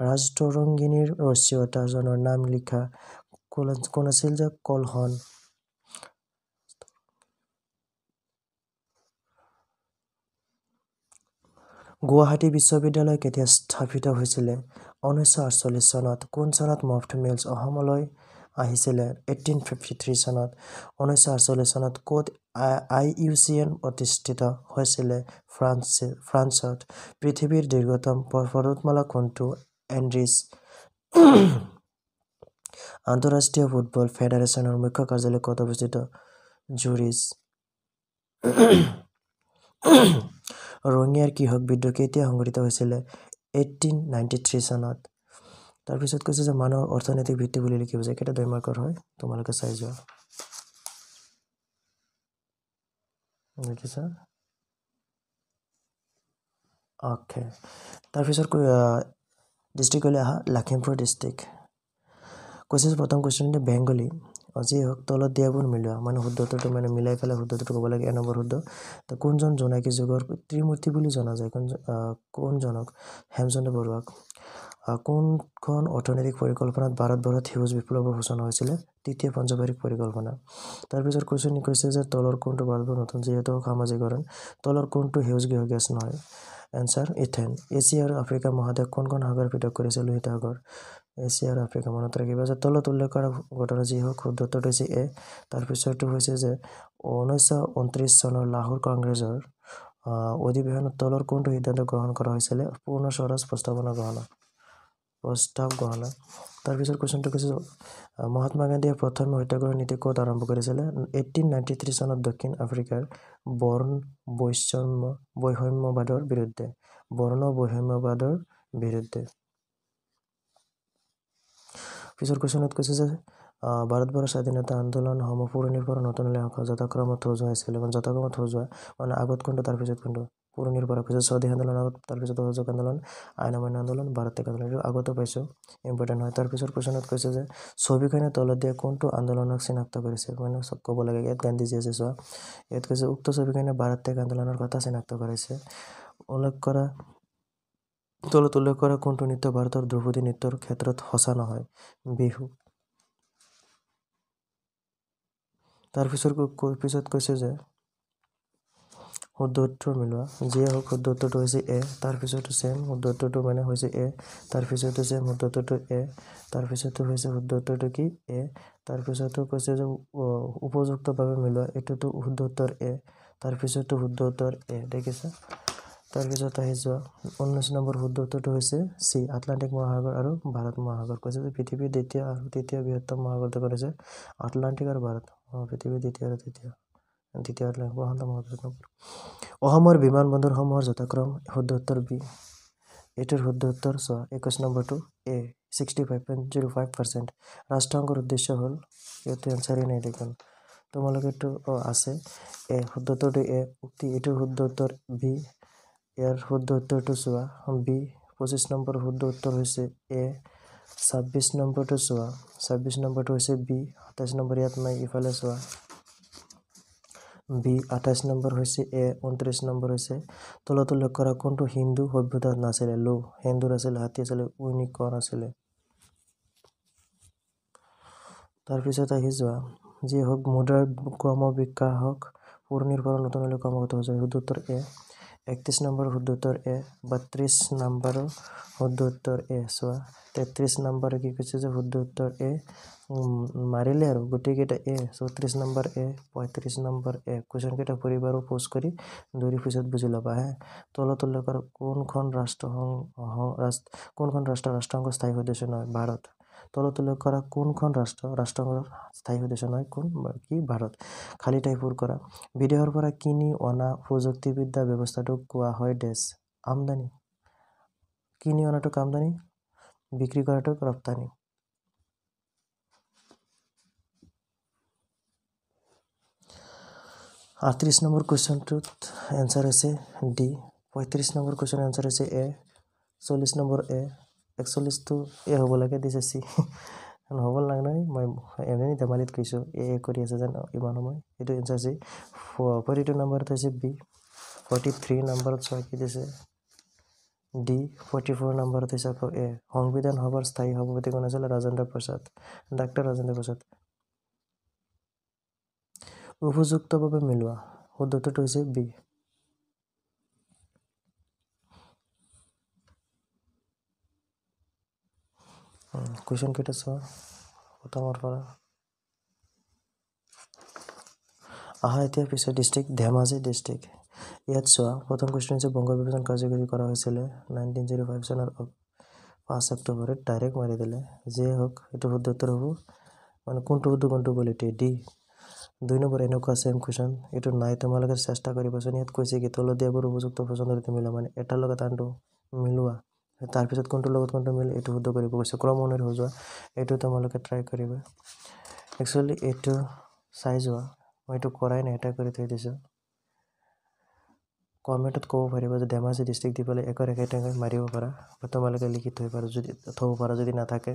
ৰাজতৰংগিনীৰ ৰচয়িতাজনৰ নাম লিখা কোন আছিল যে কলহন গুৱাহাটী বিশ্ববিদ্যালয় কেতিয়া স্থাপিত হৈছিলে 1948 চনত কোন চনত মফট মিলছ অসমলৈ আহিছিলে 1853 চনত 1948 চনত ক'ত IUCN প্ৰতিষ্ঠিত হৈছিলে ফ্ৰান্সত পৃথিৱীৰ দীৰ্ঘতম পৰ্বতমালা কোনটো এণ্ড্ৰিছ আন্তঃৰাষ্ট্ৰীয় ফুটবল ফেডাৰেশ্যনৰ মুখ্য কাৰ্যালয় ক'ত অৱস্থিত জুৰিচ ৰঙিয়াৰ কৃষক বিদ্ৰোহ কেতিয়া সংঘটিত হৈছিলে 1893 চনত তাৰপিছত কৈছে যে মানুহৰ অৰ্থনৈতিক ভিত্তি বুলি লিখিব যে কেইটা 2 মাৰ্কৰ হয় তোমালোকে চাই যোৱা দেখিছা ওকে তাৰপিছত ডিষ্ট্ৰিক্টলৈ আহা লখিমপুৰ ডিষ্ট্ৰিক্ট কৈছে প্ৰথম কুৱেশ্যন বেংগলী যি হওক তলত দিয়াবোৰ মিলোৱা মানে শুদ্ধত্বটো মানে মিলাই পেলাই শুদ্ধত্বটো ক'ব লাগে। নম্বৰ শুদ্ধ তো কোনজন জোনাকী যুগৰ ত্ৰিমূৰ্তি বুলি জনা যায় কোনজনক হেমচন্দ্ৰ বৰুৱাক কোনখন অৰ্থনৈতিক পৰিকল্পনাত ভাৰতবৰ্ষত সেউজ বিপ্লৱৰ সূচনা হৈছিলে তৃতীয় পঞ্চবাৰ্ষিক পৰিকল্পনা। তাৰপিছত কুৱেশ্যন কৈছে যে তলৰ কোনটো ভাৰতবৰ্ষৰ নতুন যিহেতু সামাজিকৰণ তলৰ কোনটো সেউজ গৃহ গেছ নহয় এনচাৰ ইথেন। এছিয়া আৰু আফ্ৰিকা মহাদেশ কোনখন সাগৰ পৃথক কৰিছে লোহিত সাগৰ। এছিয়া আৰু আফ্ৰিকা মনত ৰাখিবা যে তলত উল্লেখ কৰা ঘটনা যি হওক শুদ্ধত্বটো হৈছে এ। তাৰপিছতো হৈছে যে 1929 চনৰ লাহোৰ কংগ্ৰেছৰ অধিৱেশনত তলৰ কোনটো সিদ্ধান্ত গ্ৰহণ কৰা হৈছিলে পূৰ্ণ স্বৰাজ প্ৰস্তাৱ গ্ৰহণ। তাৰপিছত কুৱেশ্যনটো কৈছে মহাত্মা গান্ধীয়ে প্ৰথমে সত্যাগ্ৰহ নীতি ক'ত আৰম্ভ কৰিছিলে 1893 চনত দক্ষিণ আফ্ৰিকাৰ বৈষম্যবাদৰ বিৰুদ্ধে। পিছৰ কুৱেশ্যনত কৈছে যে ভাৰতবৰ্ষৰ স্বাধীনতা আন্দোলনসমূহ পুৰনিৰ্ভৰ নতুন লেখক যথাক্ৰমত সজোৱা মানে আগত কোনটো তাৰপিছত কোনটো পুৰনিৰ্ভৰ পিছত স্বদেশ আন্দোলন আগত তাৰপিছত অসহযোগ আন্দোলন আইন অমান্য আন্দোলন ভাৰত ত্যাগ আন্দোলন এইটো আগতো পাইছোঁ ইম্পৰ্টেণ্ট হয়। তাৰপিছত কুৱেশ্যনত কৈছে যে ছবিখনে তলত দিয়া কোনটো আন্দোলনক চিনাক্ত কৰিছে মানে ক'ব লাগে ইয়াত গান্ধীজী আছে চোৱা ইয়াত কৈছে উক্ত ছবিখনে ভাৰত ত্যাগ আন্দোলনৰ কথা চিনাক্ত কৰিছে। তলত উল্লেখ কৰা কোনটো নৃত্য ভাৰতৰ ধ্ৰুপদী নৃত্যৰ ক্ষেত্ৰত সঁচা নহয় বিহু। পিছত কৈছে যে শুদ্ধ উত্তৰ মিলোৱা যিয়ে হওক শুদ্ধ উত্তৰটো হৈছে এ। তাৰপিছতো ছেম শুদ্ধ উত্তৰটো মানে হৈছে এ। তাৰপিছতো ছেম শুদ্ধ উত্তৰটো এ। তাৰপিছতো হৈছে শুদ্ধ উত্তৰটো কি এ। তাৰপিছতো কৈছে যে উপযুক্তভাৱে মিলোৱা এইটোতো শুদ্ধ উত্তৰ এ। তাৰপিছতো শুদ্ধ উত্তৰ এ দেখিছা। তাৰপিছত আহি যোৱা 19 নম্বৰ শুদ্ধ উত্তৰটো হৈছে চি আটলাণ্টিক মহাসাগৰ আৰু ভাৰত মহাসাগৰ। কৈছে যে পৃথিৱীৰ দ্বিতীয় আৰু তৃতীয় বৃহত্তম মহাসাগৰ হৈছে আটলাণ্টিক আৰু ভাৰত পৃথিৱীৰ দ্বিতীয় আৰু তৃতীয় আটলাণ্টিক প্ৰশান্ত মহাসাগৰ। অসমৰ বিমানবন্দৰসমূহৰ যথাক্ৰম শুদ্ধ উত্তৰ বি। এইটোৰ শুদ্ধ উত্তৰ চোৱা 21 নম্বৰটো এ 65.05%। ৰাষ্ট্ৰসংঘৰ উদ্দেশ্য হ'ল ইয়াতে এনচাৰেই নাই দেখোন তোমালোকেতো আছে এ শুদ্ধ উত্তৰটো এ উক্তি এইটোৰ শুদ্ধ উত্তৰ বি। ইয়াৰ শুদ্ধ উত্তৰটো চোৱা বি। 25 নম্বৰ শুদ্ধ উত্তৰ হৈছে এ। 26 নম্বৰটো চোৱা 26 নম্বৰটো হৈছে বি। 27 নম্বৰ ইয়াত নাই ইফালে চোৱা বি। 28 নম্বৰ হৈছে এ। 29 নম্বৰ হৈছে তলত উল্লেখ কৰা কোনটো হিন্দু সভ্যতাত নাছিলে লো সেন্দুৰ আছিলে হাতী আছিলে ইউনিকৰ্ণ আছিলে। তাৰপিছত আহি যোৱা যি হওক মুদ্ৰাৰ ক্ৰমবিকাশক পুৰনিৰ্ভৰ নতুন ক্ৰমাগত হৈ যায় শুদ্ধ উত্তৰ এ। 31 নম্বৰ শুদ্ধ উত্তৰ এ। 32 নম্বৰৰ শুদ্ধ উত্তৰ এ চোৱা 33 নম্বৰ কি কৈছে যে শুদ্ধ উত্তৰ এ মাৰিলে আৰু গোটেইকেইটা এ। 34 নম্বৰ এ। 35 নম্বৰ এ। কুৱেশ্যন কেইটা পৰিবাৰো পোষ্ট কৰি দৌৰি পিছত বুজি ল'বা হে। তলত উল্লেখ কৰা কোনখন ৰাষ্ট্ৰ ৰাষ্ট্ৰসংঘৰ স্থায়ী সদস্য নহয় ভাৰত। তলত উল্লেখ কৰা কোনখন ৰাষ্ট্ৰসংঘৰ স্থায়ী সদস্য নহয় কি ভাৰত। খালী ঠাই পূৰ কৰা বিদেশৰ পৰা কিনি অনা প্ৰযুক্তিবিদ্যা ব্যৱস্থাটোক কোৱা হয় ডেছ আমদানি। কিনি অনাটোক আমদানি বিক্ৰী কৰাটোক ৰপ্তানি। আৰ 30 নম্বৰ কুৱেশ্যনটোত এনচাৰ হৈছে ডি। 35 নম্বৰ কুৱেশ্যনৰ এনচাৰ হৈছে এ। 40 নম্বৰ এ। 41টো এ হ'ব লাগে দিছে চি নহ'ব নালাগে নহয় মই এনেই ধেমালিত কৈছোঁ এ কৰি আছে যেন ইমান সময় এইটো এনচাৰ চি। 42 নম্বৰত হৈছে বি। 43 নম্বৰত চোৱা কি দিছে ডি। 44 নম্বৰত হৈছে আকৌ এ। সংবিধান সভাৰ স্থায়ী সভাপতি কোন আছিল ডাক্তৰ ৰাজেন্দ্ৰ প্ৰসাদ। উপযুক্তভাৱে মিলোৱা শুদ্ধ উত্তৰটো হৈছে বি। কুৱেশ্যন কেইটা চোৱা প্ৰথমৰ পৰা আহা এতিয়া পিছত ডিষ্ট্ৰিক্ট ধেমাজি ডিষ্ট্ৰিক্ট। ইয়াত চোৱা প্ৰথম কুৱেশ্যন হৈছে বংগ বিভাজন কাৰ্যকৰী কৰা হৈছিলে 1905 চনৰ 5 অক্টোবৰত ডাইৰেক্ট মাৰি দিলে যিয়ে হওক এইটো শুদ্ধ উত্তৰ হ'ব মানে কোনটো শুদ্ধ কোনটো বুলি ডি। 2 নম্বৰ এনেকুৱা ছেম কুৱেশ্যন এইটো নাই তোমালোকে চেষ্টা কৰিবাচোন। ইয়াত কৈছে কি তলত দিয়াবোৰ উপযুক্ত পচন্দৰ মিলোৱা মানে এটাৰ লগত আনটো মিলোৱা তাৰপিছত কোনটোৰ লগত কোনটো মিলে এইটো শুদ্ধ কৰিব কৈছে ক্ৰম অনুসৰি সজোৱা এইটো তোমালোকে ট্ৰাই কৰিবা। একচুৱেলি এইটো চাই যোৱা মই এইটো কৰাই নাই এটা কৰি থৈ দিছোঁ। কমেণ্টত ক'ব পাৰিবা যে ধেমাজি ডিষ্ট্ৰিক্ট দি পেলাই একৰ একেটাকৈ মাৰিব পাৰা বা তোমালোকে লিখি থ'ব পাৰা যদি নাথাকে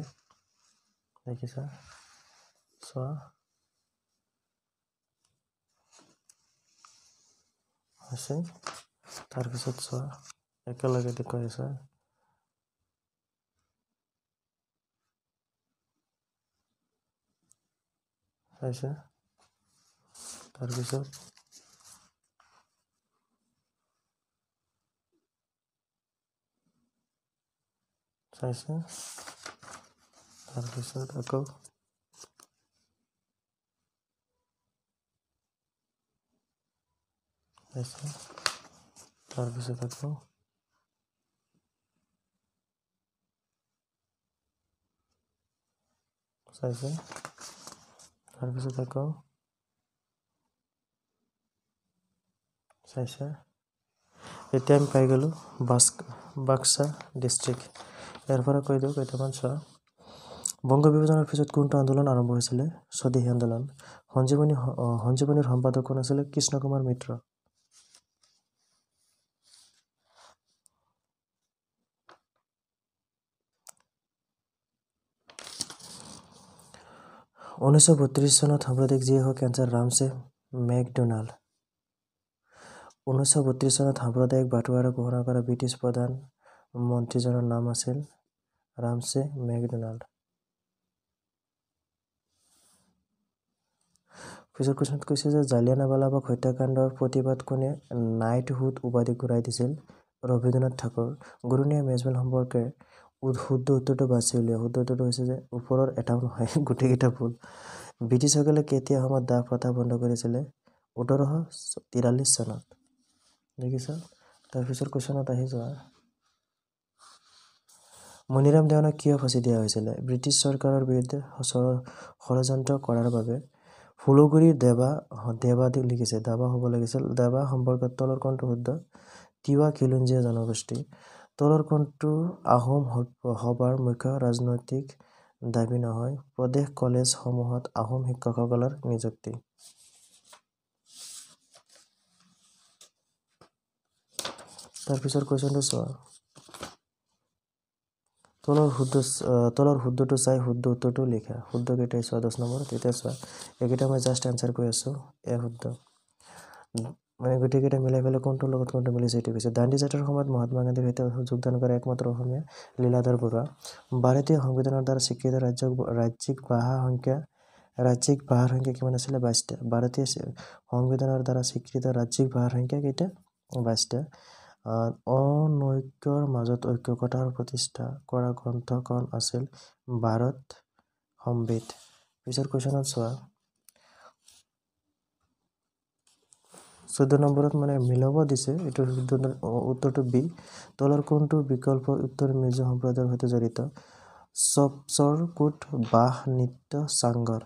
দেখিছা চোৱা আছে তাৰপিছত চোৱা একেলগে দেখুৱাই আছে চাইছে তাৰপিছত চাইছে তাৰপিছত আকৌ চাইছে তাৰপিছত আকৌ চাইছে তাৰপিছত আকৌ চাইছে এতিয়া আমি পাই গ'লোঁ বাক্সা ডিষ্ট্ৰিক্ট ইয়াৰ পৰা কৈ দিওঁ কেইটামান চোৱা বংগ বিভাজনৰ পিছত কোনটো আন্দোলন আৰম্ভ হৈছিলে স্বদেশী আন্দোলন সঞ্জীৱনীৰ সম্পাদক কোন আছিলে কৃষ্ণ কুমাৰ মিত্ৰ 1932 চনত সাম্প্ৰদায়িক যিহওক কেঞ্চাৰ ৰামছে মেকডোনাল্ড 1932 চনত সাম্প্ৰদায়িক বাটোৱাৰা ঘোষণা কৰা ব্ৰিটিছ প্ৰধান মন্ত্ৰীজনৰ নাম আছিল ৰামছে মেকডোনাল্ড পিছৰ কোৱেশ্যনত কৈছে যে জালিয়ানাৱালাবাগ হত্যাকাণ্ডৰ প্ৰতিবাদ কোনে নাইটহুড উপাধি ঘূৰাই দিছিল ৰবীন্দ্ৰনাথ ঠাকুৰ গুৰুনিয়া মেজমেল সম্পৰ্কে শুদ্ধ উত্তৰটো বাছি উলিওৱা শুদ্ধ উত্তৰটো হৈছে যে ওপৰৰ এটাও নহয় গোটেইকেইটা ভুল ব্ৰিটিছসকলে কেতিয়া সময়ত দাহ প্ৰথা বন্ধ কৰিছিলে 1843 চনত দেখিছা তাৰপিছৰ কুৱেশ্যনত আহি যোৱা মণিৰাম দেৱানক কিয় ফাঁচি দিয়া হৈছিলে ব্ৰিটিছ চৰকাৰৰ বিৰুদ্ধে ষড়যন্ত্ৰ কৰাৰ বাবে ফুলগুৰিৰ দেৱা লিখিছে দাবা হ'ব লাগিছিল দাবা সম্পৰ্কত তলৰ কোনটো শুদ্ধ তিৱা খিলঞ্জীয়া জনগোষ্ঠী তলৰ কোনটো আহোম সভাৰ মুখ্য ৰাজনৈতিক দাবী নহয় প্ৰদেশ কলেজসমূহত আহোম শিক্ষকসকলৰ নিযুক্তি তাৰপিছৰ কুৱেশ্যনটো চোৱা তলৰ শুদ্ধটো চাই শুদ্ধ উত্তৰটো লিখা শুদ্ধ কেইটাই চোৱা 10 নম্বৰ তেতিয়া চোৱা এইকেইটা মই জাষ্ট এনচাৰ কৈ আছো শুদ্ধ মানে গোটেইকেইটা মিলাই পেলাই কোনটোৰ লগত কোনটো মিলিছে এইটো কৈছে দাণ্ডি যাত্ৰাৰ সময়ত মহাত্মা গান্ধীৰ সৈতে যোগদান কৰা একমাত্ৰ অসমীয়া লীলাধৰ বৰুৱা ভাৰতীয় সংবিধানৰ দ্বাৰা স্বীকৃত ৰাজ্যিক ভাষাৰ সংখ্যা কিমান আছিলে 22টা ভাৰতীয় সংবিধানৰ দ্বাৰা স্বীকৃত ৰাজ্যিক ভাষাৰ সংখ্যা কেইটা 22টা অনৈক্যৰ মাজত ঐক্যকতাৰ প্ৰতিষ্ঠা কৰা গ্ৰন্থখন আছিল ভাৰত সম্বিত পিছৰ কুৱেশ্যনত চোৱা 14 নম্বৰত মানে মিলাব দিছে এইটো উত্তৰটো বি তলৰ কোনটো বিকল্প উত্তৰ মিৰ্জা সম্প্ৰদায়ৰ সৈতে জড়িত চপচৰ কোট বাহ নৃত্য চাংগৰ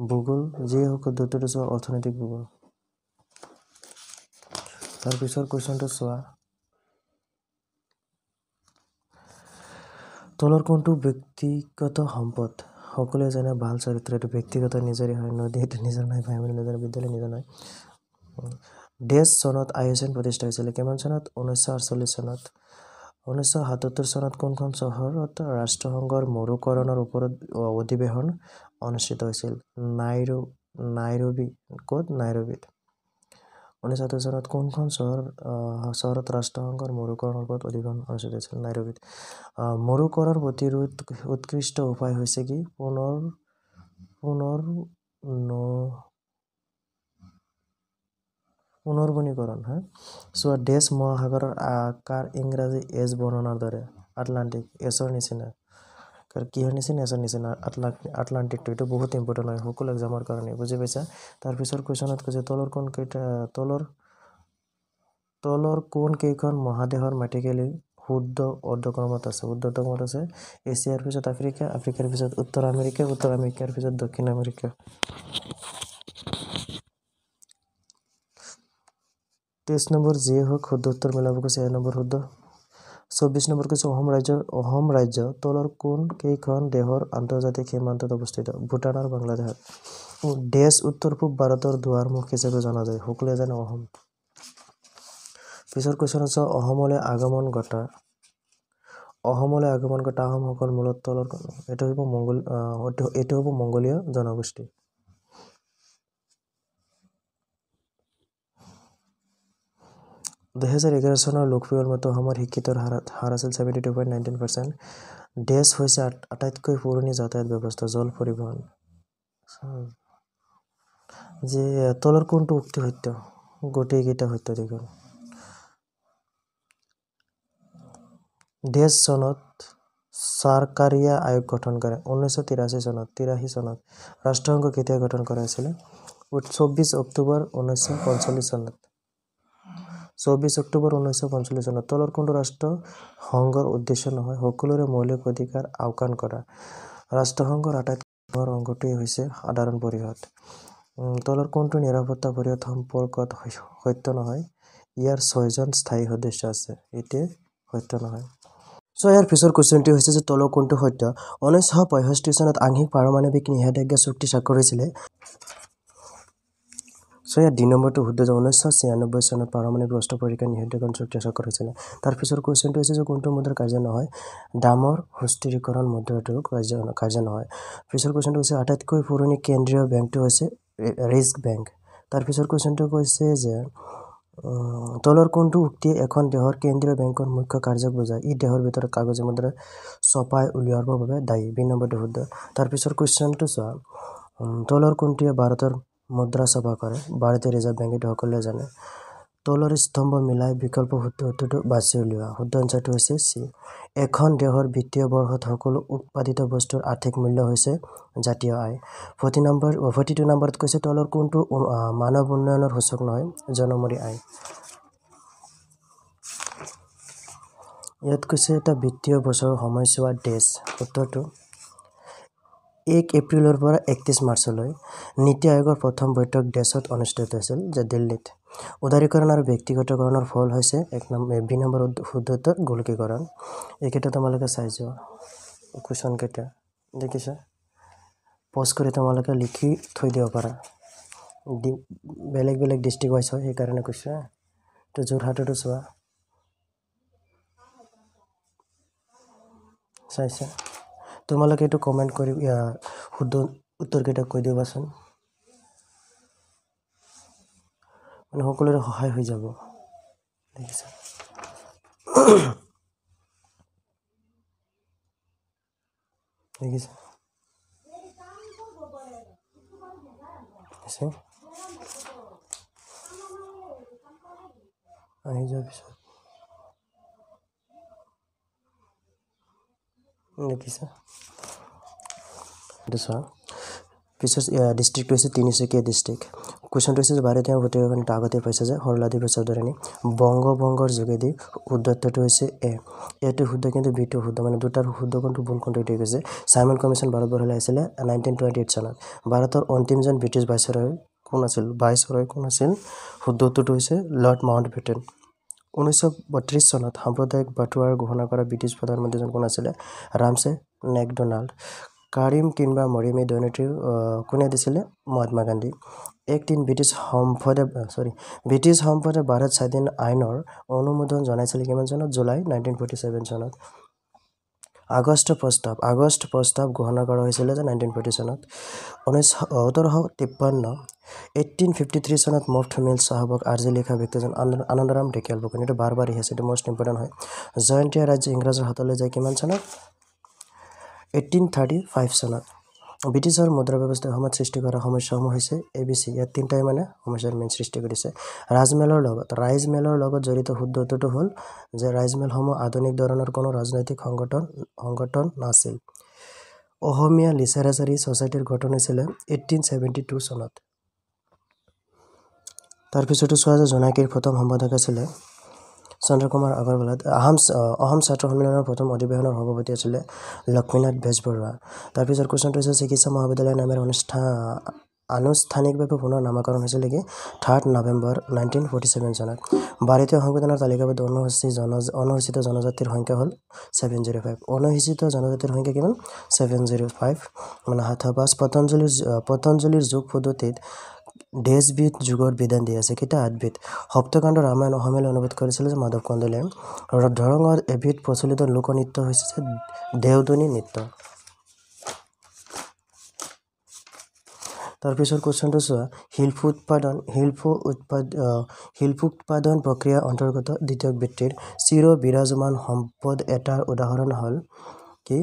ভূগোল যিয়ে হওক উত্তৰটো চোৱা অৰ্থনৈতিক ভূগোল তাৰপিছৰ কুৱেশ্যনটো চোৱা তলৰ কোনটো ব্যক্তিগত সম্পদ সকলোৱে জানে ভাল চৰিত্ৰ এইটো ব্যক্তিগত নিজৰে হয় নদী এইটো নিজৰ নহয় ভাই মানে নিজৰ বিদ্যালয় নিজৰ নহয় দেশ চনত আইএছএন প্ৰতিষ্ঠা হৈছিলে কিমান চনত 1948 চনত 1977 চনত কোনখন চহৰত ৰাষ্ট্ৰসংঘৰ মৰুকৰণৰ ওপৰত অধিৱেশন অনুষ্ঠিত হৈছিল নাইৰোবি ক'ত নাইৰোবিত 1977 চনত কোনখন চহৰত ৰাষ্ট্ৰসংঘৰ মৰুকৰণৰ ওপৰত অধিৱেশন অনুষ্ঠিত হৈছিল নাইৰোবিত মৰুকৰণ প্ৰতিৰোধ উৎকৃষ্ট উপায় হৈছে কি পুনৰ্বনীকৰণ চোৱা দেশ মহাসাগৰৰ আকাৰ ইংৰাজী এছ বৰ্ণনাৰ দৰে আটলান্টিক এছৰ নিচিনা কিহৰ নিচিনা এছৰ নিচিনা আটলান্টিকটো এইটো বহুত ইম্পৰ্টেণ্ট হয় সকলো এক্সামৰ কাৰণে বুজি পাইছা তাৰপিছৰ কুৱেশ্যনত কৈছে তলৰ কোন কেইখন মহাদেশৰ মাটিকালি শুদ্ধ অৰ্ধক্ৰমত আছে শুদ্ধক্ৰমত আছে এছিয়াৰ পিছত আফ্ৰিকাৰ পিছত উত্তৰ আমেৰিকাৰ পিছত দক্ষিণ আমেৰিকা 23 নম্বৰ যিয়ে হওক শুদ্ধ উত্তৰ মিলাব কৈছে 1 নম্বৰ শুদ্ধ 24 নম্বৰ কৈছে অসম ৰাজ্য তলৰ কোন কেইখন দেশৰ আন্তৰ্জাতিক সীমান্তত অৱস্থিত ভূটান আৰু বাংলাদেশত দেশ উত্তৰ পূব ভাৰতৰ দুৱাৰমুখ হিচাপে জনা যায় সকলোৱে জানে অসম পিছৰ কুৱেশ্যন আছে অসমলৈ আগমন ঘটা আহোমসকল মূলত তলৰ এইটো হ'ব মংগোলীয় জনগোষ্ঠী 2011 চনৰ লোকপিয়ল মতে অসমৰ শিক্ষিতৰ হাৰ আছিল 72.19%। ডেছ হৈছে আটাইতকৈ পুৰণি যাতায়াত ব্যৱস্থা জল পৰিবহণ। যে তলৰ কোনটো উক্তি সত্য? গোটেইকেইটা সত্য দেখোন। ডেছ চনত চৰকাৰীয়া আয়োগ গঠন কৰে 1983 চনত। 83 চনত ৰাষ্ট্ৰসংঘ কেতিয়া গঠন কৰা হৈছিল? 24 অক্টোবৰ 1945 চনত। 24 অক্টোবৰ 1945 চনত। তলৰ কোনটো ৰাষ্ট্ৰ সংঘৰ উদ্দেশ্য নহয় সকলোৰে মৌলিক অধিকাৰ আওকাণ কৰা? ৰাষ্ট্ৰসংঘৰ আটাইতকৈ অংগটোৱেই হৈছে সাধাৰণ পৰিষদ। তলৰ কোনটো নিৰাপত্তা পৰিষদ সম্পৰ্কত সত্য নহয়? ইয়াৰ 6জন স্থায়ী সদস্য আছে। এইটোৱে সত্য নহয়। ইয়াৰ পিছৰ কুৱেশ্যনটি হৈছে যে তলৰ কোনটো সত্য? 1965 চনত আংশিক পাৰমাণৱিক নিষেধাজ্ঞা চুক্তি স্বাক্ষৰ হৈছিলে। ইয়াৰ 2 নম্বৰটো শুদ্ধ যে 1996 চনত পাৰমাণৱিক অস্ত্ৰ পৰীক্ষা নিষেধাজ্ঞা চুক্তি স্বাক্ষৰ হৈছিলে। তাৰ পিছৰ কুৱেশ্যনটো হৈছে যে কোনটো মুদ্ৰাৰ কাৰ্য নহয়? দামৰ সুস্থিৰীকৰণ মুদ্ৰাটোৰ কাৰ্য নহয়। পিছৰ কুৱেশ্যনটো হৈছে আটাইতকৈ পুৰণি কেন্দ্ৰীয় বেংকটো হৈছে ৰিজাৰ্ভ বেংক। তাৰ পিছৰ কুৱেশ্যনটো কৈছে যে তলৰ কোনটো উক্তিয়ে এখন দেশৰ কেন্দ্ৰীয় বেংকৰ মুখ্য কাৰ্যক বুজায়? ই দেশৰ ভিতৰত কাগজী মুদ্ৰা ছপাই উলিওৱাৰ বাবে দায়ী। 2 নম্বৰটো শুদ্ধ। তাৰ পিছৰ কুৱেশ্যনটো চোৱা তলৰ কোনটোৱে ভাৰতৰ মুদ্ৰা ছপা কৰে? ভাৰতীয় ৰিজাৰ্ভ বেংক। এইটো সকলোৱে জানে। তলৰ স্তম্ভ মিলাই বিকল্প শুদ্ধ উত্তৰটো বাছি উলিওৱা। শুদ্ধ এনচাৰটো হৈছে চি। এখন দেশৰ বিত্তীয় বৰ্ষত সকলো উৎপাদিত বস্তুৰ আৰ্থিক মূল্য হৈছে জাতীয় আয়। 42 নম্বৰত কৈছে তলৰ কোনটো মানৱ উন্নয়নৰ সূচক নহয়? জনমূৰি আয়। ইয়াত কৈছে এটা বিত্তীয় বছৰৰ সময়ছোৱা ডেছ। উত্তৰটো 1 এপ্ৰিলৰ পৰা 31 মাৰ্চলৈ। নীতি আয়োগৰ প্ৰথম বৈঠক ডেছত অনুষ্ঠিত হৈছিল যে দিল্লীত। উদাৰীকৰণ আৰু ব্যক্তিগতকৰণৰ ফল হৈছে 2 নম্বৰ শুদ্ধ উত্তৰ গোলকীকৰণ। এইকেইটা তোমালোকে চাই যোৱা কুৱেশ্যন কেইটা দেখিছা। পজ কৰি তোমালোকে লিখি থৈ দিব পাৰা। বেলেগ বেলেগ ডিষ্ট্ৰিক্ট ৱাইজ হয় সেইকাৰণে কৈছে। তো যোৰহাটতো চোৱা চাইছা। তোমালোকে এইটো কমেণ্ট কৰি শুদ্ধ উত্তৰকেইটা কৈ দিবাচোন। মানে সকলোৰে সহায় হৈ যাব। দেখিছা দেখিছা আহি যোৱাৰ পিছত দেখিছা চোৱা। পিছত ডিষ্ট্ৰিক্টটো হৈছে তিনিচুকীয়া ডিষ্ট্ৰিক্ট। কুৱেশ্যনটো হৈছে ভাৰতীয় ভূমিখন আগতে পাইছে যে হৰলাদি প্ৰসাদৰণী বংগৰ যোগেদি। শুদ্ধ উত্তৰটো হৈছে এ। এইটো শুদ্ধ কিন্তু বিটো শুদ্ধ। মানে দুটাৰ শুদ্ধ কোনটো ভুল কোনটো এইটোৱে কৈছে। চাইমন কমিশ্যন ভাৰতবৰ্ষলৈ আহিছিলে 1928 চনত। ভাৰতৰ অন্তিমজন ব্ৰিটিছ ভাইচৰয় কোন আছিল? শুদ্ধ উত্তৰটো হৈছে লৰ্ড মাউণ্টবেটেন। 1932 চনত সাম্প্ৰদায়িক বাটোৱাৰ ঘোষণা কৰা ব্ৰিটিছ প্ৰধানমন্ত্ৰীজন কোন আছিলে? ৰামছে মেকডোনাল্ড। কাৰিম কিংবা মৰিম এই দৈনটি কোনে দিছিলে? মহাত্মা গান্ধী। ব্ৰিটিছ সম্পদে ভাৰত স্বাধীন আইনৰ অনুমোদন জনাইছিলে কিমান চনত? জুলাই 1947 চনত। আগষ্ট প্ৰস্তাৱ ঘোষণা কৰা হৈছিলে যে 1940 চনত। 1853 চনত মুফ্ত মিল চাহাবক আৰ্জি লিখা ব্যক্তিজন আনন্দৰাম ঢেকিয়াল ফুকন। এইটো বাৰ আহিছে, এইটো মষ্ট ইম্পৰ্টেণ্ট হয়। জয়ন্তীয়া ৰাজ্য ইংৰাজৰ হাতলৈ যায় কিমান চনত? 1835 চনত। ব্ৰিটিছৰ মুদ্ৰা ব্যৱস্থাই অসমত সৃষ্টি কৰা সমস্যাসমূহ হৈছে ABC। ইয়াত 3টাই মানে সমস্যাৰ মেইন সৃষ্টি কৰিছে। ৰাইজমেলৰ লগত জড়িত শুদ্ধ উত্তৰটো হ'ল যে ৰাইজমেলসমূহ আধুনিক ধৰণৰ কোনো ৰাজনৈতিক সংগঠন নাছিল। অসমীয়া লিটাৰেচাৰী ছ'চাইটিৰ গঠন হৈছিলে 1872 চনত। তাৰপিছতো চোৱা যে জোনাকীৰ প্ৰথম সম্পাদক আছিলে চন্দ্ৰকুমাৰ আগৰৱালা। অসম ছাত্ৰ সন্মিলনৰ প্ৰথম অধিৱেশনৰ সভাপতি আছিলে লক্ষ্মীনাথ বেজবৰুৱা। তাৰপিছত কুৱেশ্যনটো হৈছে চিকিৎসা মহাবিদ্যালয় নামেৰে আনুষ্ঠানিকভাৱে পুনৰ নামকৰণ হৈছিল নেকি? 3 নৱেম্বৰ 1947 চনত। ভাৰতীয় সংবিধানৰ তালিকাবদ্ধ অনুসূচিত জনজাতিৰ সংখ্যা হ'ল 705। অনুসূচিত জনজাতিৰ সংখ্যা কিমান? 705 মানে 705। পতঞ্জলিৰ যোগ পদ্ধতিত ডেছবিধ যোগৰ বিধান দিয়া আছে? কেইটা? 8বিধ। সপ্তকাণ্ড ৰামায়ণ অসমীয়ালৈ অনুবাদ কৰিছিলে যে মাধৱ কন্দলীয়ে। দৰঙৰ এবিধ প্ৰচলিত লোকনৃত্য হৈছে যে দেওধনী নৃত্য। তাৰপিছত কোৱেশ্চনটো চোৱা শিল্প উৎপাদন প্ৰক্ৰিয়া অন্তৰ্গত দ্বিতীয় বৃত্তিৰ চিৰ বিৰাজমান সম্পদ এটাৰ উদাহৰণ হ'ল কি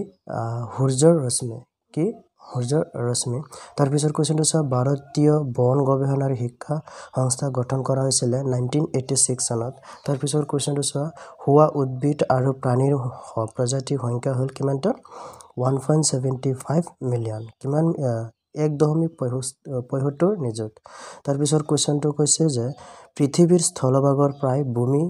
সূৰ্যৰ ৰশ্মি কি সূৰ্যৰ ৰশ্মি তাৰপিছত কোৱেশ্চনটো চোৱা ভাৰতীয় বন গৱেষণা আৰু শিক্ষা সংস্থা গঠন কৰা হৈছিল 1986 চনত তাৰপিছত কোৱেশ্চনটো চোৱা হোৱা উদ্ভিদ আৰু প্ৰাণীৰ প্ৰজাতিৰ সংখ্যা হ'ল কিমানটা 1.75 মিলিয়ন কিমান 1.75 নিযুত তাৰপিছত কোৱেশ্চনটো কৈছে যে পৃথিৱীৰ স্থলভাগৰ প্ৰায় ভূমি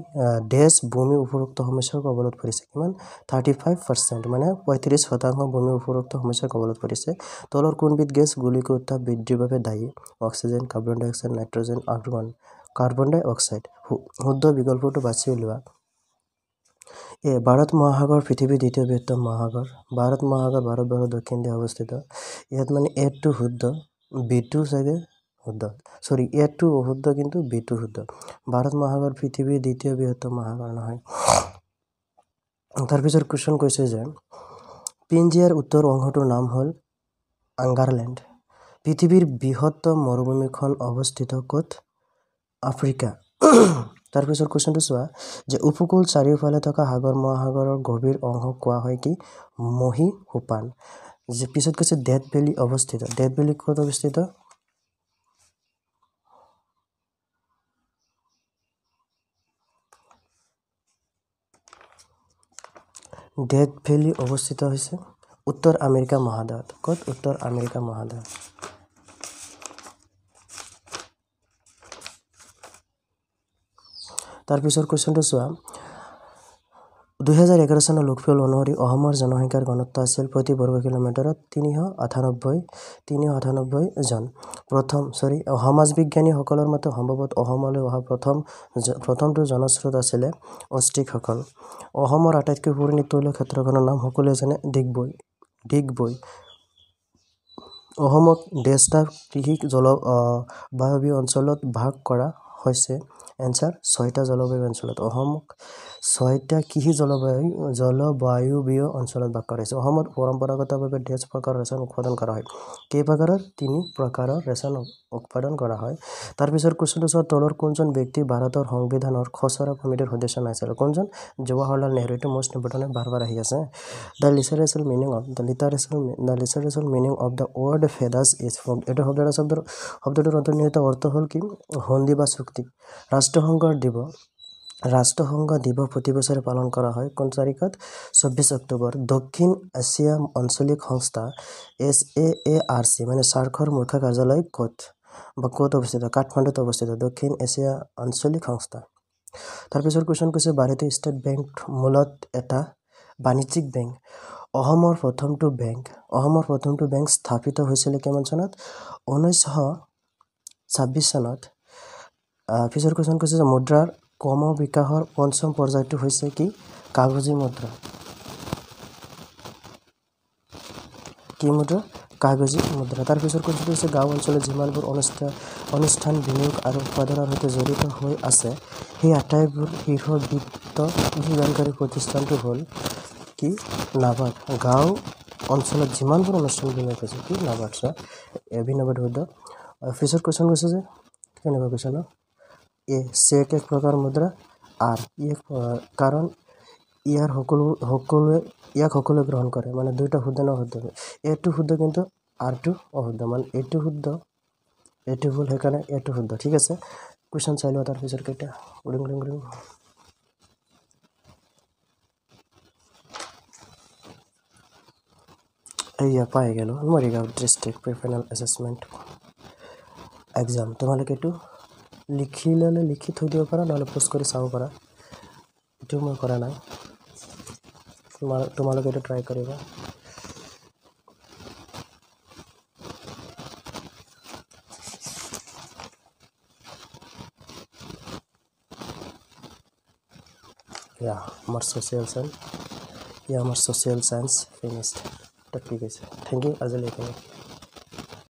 উপৰোক্ত সমস্যাৰ কবলত পৰিছে কিমান 35% মানে 35% ভূমি উপৰোক্ত সমস্যাৰ কবলত পৰিছে তলৰ কোনবিধ গেছ গোলকীয় উত্তাপ বৃদ্ধিৰ বাবে দায়ী অক্সিজেন কাৰ্বন ডাই অক্সাইড নাইট্ৰজেন আৰ্গন কাৰ্বন ডাই অক্সাইড শুদ্ধ বিকল্পটো বাছি উলিওৱা ভাৰত মহাসাগৰ পৃথিৱীৰ দ্বিতীয় বৃহত্তম মহাসাগৰ ভাৰত মহাসাগৰ ভাৰতবৰ্ষৰ দক্ষিণ দিশে অৱস্থিত ইয়াত মানে A2 শুদ্ধ B2 চাগে শুদ্ধ সৰি A2 অশুদ্ধ কিন্তু B2 শুদ্ধ ভাৰত মহাসাগৰ পৃথিৱীৰ দ্বিতীয় বৃহত্তম মহাসাগৰ নহয় তাৰপিছত কোৱেশ্চন কৈছে যে পিঞ্জিয়াৰ উত্তৰ অংশটোৰ নাম হ'ল আংগাৰলেণ্ড পৃথিৱীৰ বৃহত্তম মৰুভূমিখন অৱস্থিত ক'ত আফ্ৰিকা তাৰপিছত কোৱেশ্চনটো চোৱা যে উপকূল চাৰিওফালে থকা সাগৰ মহাসাগৰৰ গভীৰ অংশ কোৱা হয় কি মহী সোপান যে পিছত কৈছে ডেথ ভেলি অৱস্থিত ডেথ ভেলি ক'ত অৱস্থিত ডেথ ভেলি অৱস্থিত হৈছে উত্তৰ আমেৰিকা মহাদেশত ক'ত উত্তৰ আমেৰিকা মহাদেশ তাৰপিছত কোৱেশ্চনটো চোৱা 2011 চনৰ লোকপিয়ল অনুসৰি অসমৰ জনসংখ্যাৰ ঘনত্ব আছিল প্ৰতি বৰ্গ কিলোমিটাৰত 398 জন সমাজ বিজ্ঞানীসকলৰ মতে সম্ভৱত অসমলৈ অহা প্ৰথমটো জনস্ৰোত আছিলে অষ্ট্ৰিকসকল অসমৰ আটাইতকৈ পুৰণি তৈল ক্ষেত্ৰখনৰ নাম সকলোৱে জানে ডিগবৈ অসমক দেশটা কৃষি জলবায়ুৱীয় অঞ্চলত ভাগ কৰা হৈছে এনসাৰ 6টা জলবায়ু অঞ্চলত অসমক 6টা কৃষি জলবায়ুৱীয় অঞ্চলত ভাগ কৰা হৈছে অসমত পৰম্পৰাগতভাৱে 10 প্ৰকাৰৰ ৰেচন উৎপাদন কৰা হয় কেই প্ৰকাৰৰ 3 প্ৰকাৰৰ ৰেচন উৎপাদন কৰা হয় তাৰপিছত কোৱেশ্চনটো চোৱা তলৰ কোনজন ব্যক্তি ভাৰতৰ সংবিধানৰ খচৰা কমিটিৰ সদস্য নাছিল কোনজন জৱাহৰলাল নেহৰু এটো মোষ্ট ইম্পৰ্টেন্ট বাৰবাৰ আহি আছে the literal meaning of the word Vedas is from এটো শব্দটোৰ অন্তৰ্নিহিত অৰ্থ হ'ল কি সন্ধি বা চুক্তি ৰাষ্ট্ৰসংঘ দিৱস প্ৰতি বছৰে পালন কৰা হয় কোন তাৰিখত 24 অক্টোবৰ দক্ষিণ এছিয়া আঞ্চলিক সংস্থা SAARC মানে সাৰ্কৰ মুখ্য কাৰ্যালয় ক'ত অৱস্থিত কাঠমাণ্ডুত অৱস্থিত দক্ষিণ এছিয়া আঞ্চলিক সংস্থা তাৰপিছত কোৱেশ্চন কৈছে ভাৰতীয় ষ্টেট বেংক মূলত এটা বাণিজ্যিক বেংক অসমৰ প্ৰথমটো বেংক স্থাপিত হৈছিল কিমান চনত 1926 চনত পিছৰ কোৱেশ্চন কৈছে যে মুদ্ৰাৰ ক্ৰম বিকাশৰ পঞ্চম পৰ্যায়টো হৈছে কি কাগজী মুদ্ৰা কাগজী মুদ্ৰা তাৰ পিছৰ কোৱেশ্চন হৈছে গাঁও অঞ্চলত যিমানবোৰ অনুষ্ঠান বিনিয়োগ আৰু উৎপাদনৰ সৈতে জড়িত হৈ আছে সেই আটাইবোৰ শীৰ্ষ বিত্ত যোগানকাৰী প্ৰতিষ্ঠানটো হ'ল কি নাবাৰ্ড গাঁও অঞ্চলত যিমানবোৰ অনুষ্ঠান বিনিয়োগ আছে কি নাবাৰ্ড নাবাৰ্ড শুদ্ধ পিছৰ কোৱেশ্চন কৈছে যে কেনেকুৱা কোৱেশ্চন চেক এক প্ৰকাৰ মুদ্ৰা আৰ কাৰণ ইয়াক সকলোৱে গ্ৰহণ কৰে মানে দুইটা শুদ্ধ শুদ্ধ এটো শুদ্ধ কিন্তু আৰটো অশুদ্ধ মানে এটো শুদ্ধ এটো ভুল সেইকাৰণে এটো শুদ্ধ ঠিক আছে কোৱেশ্চন চাই লওঁ তাৰ পিছত কেইটা এইয়া পাই গেল মৰিগাঁও ডিস্ট্ৰিক্ট প্ৰিফাৰেল এছেছমেণ্ট এক্সাম তোমালোকে এইটো লিখি থৈ দিব পাৰা নহলে পোষ্ট কৰি চাব পাৰা এটো মই কৰা নাই তোমালোকে এইটো ট্ৰাই কৰিবা আমাৰ social science finished ঠিক আছে থ্যাংক ইউ আজিলৈকে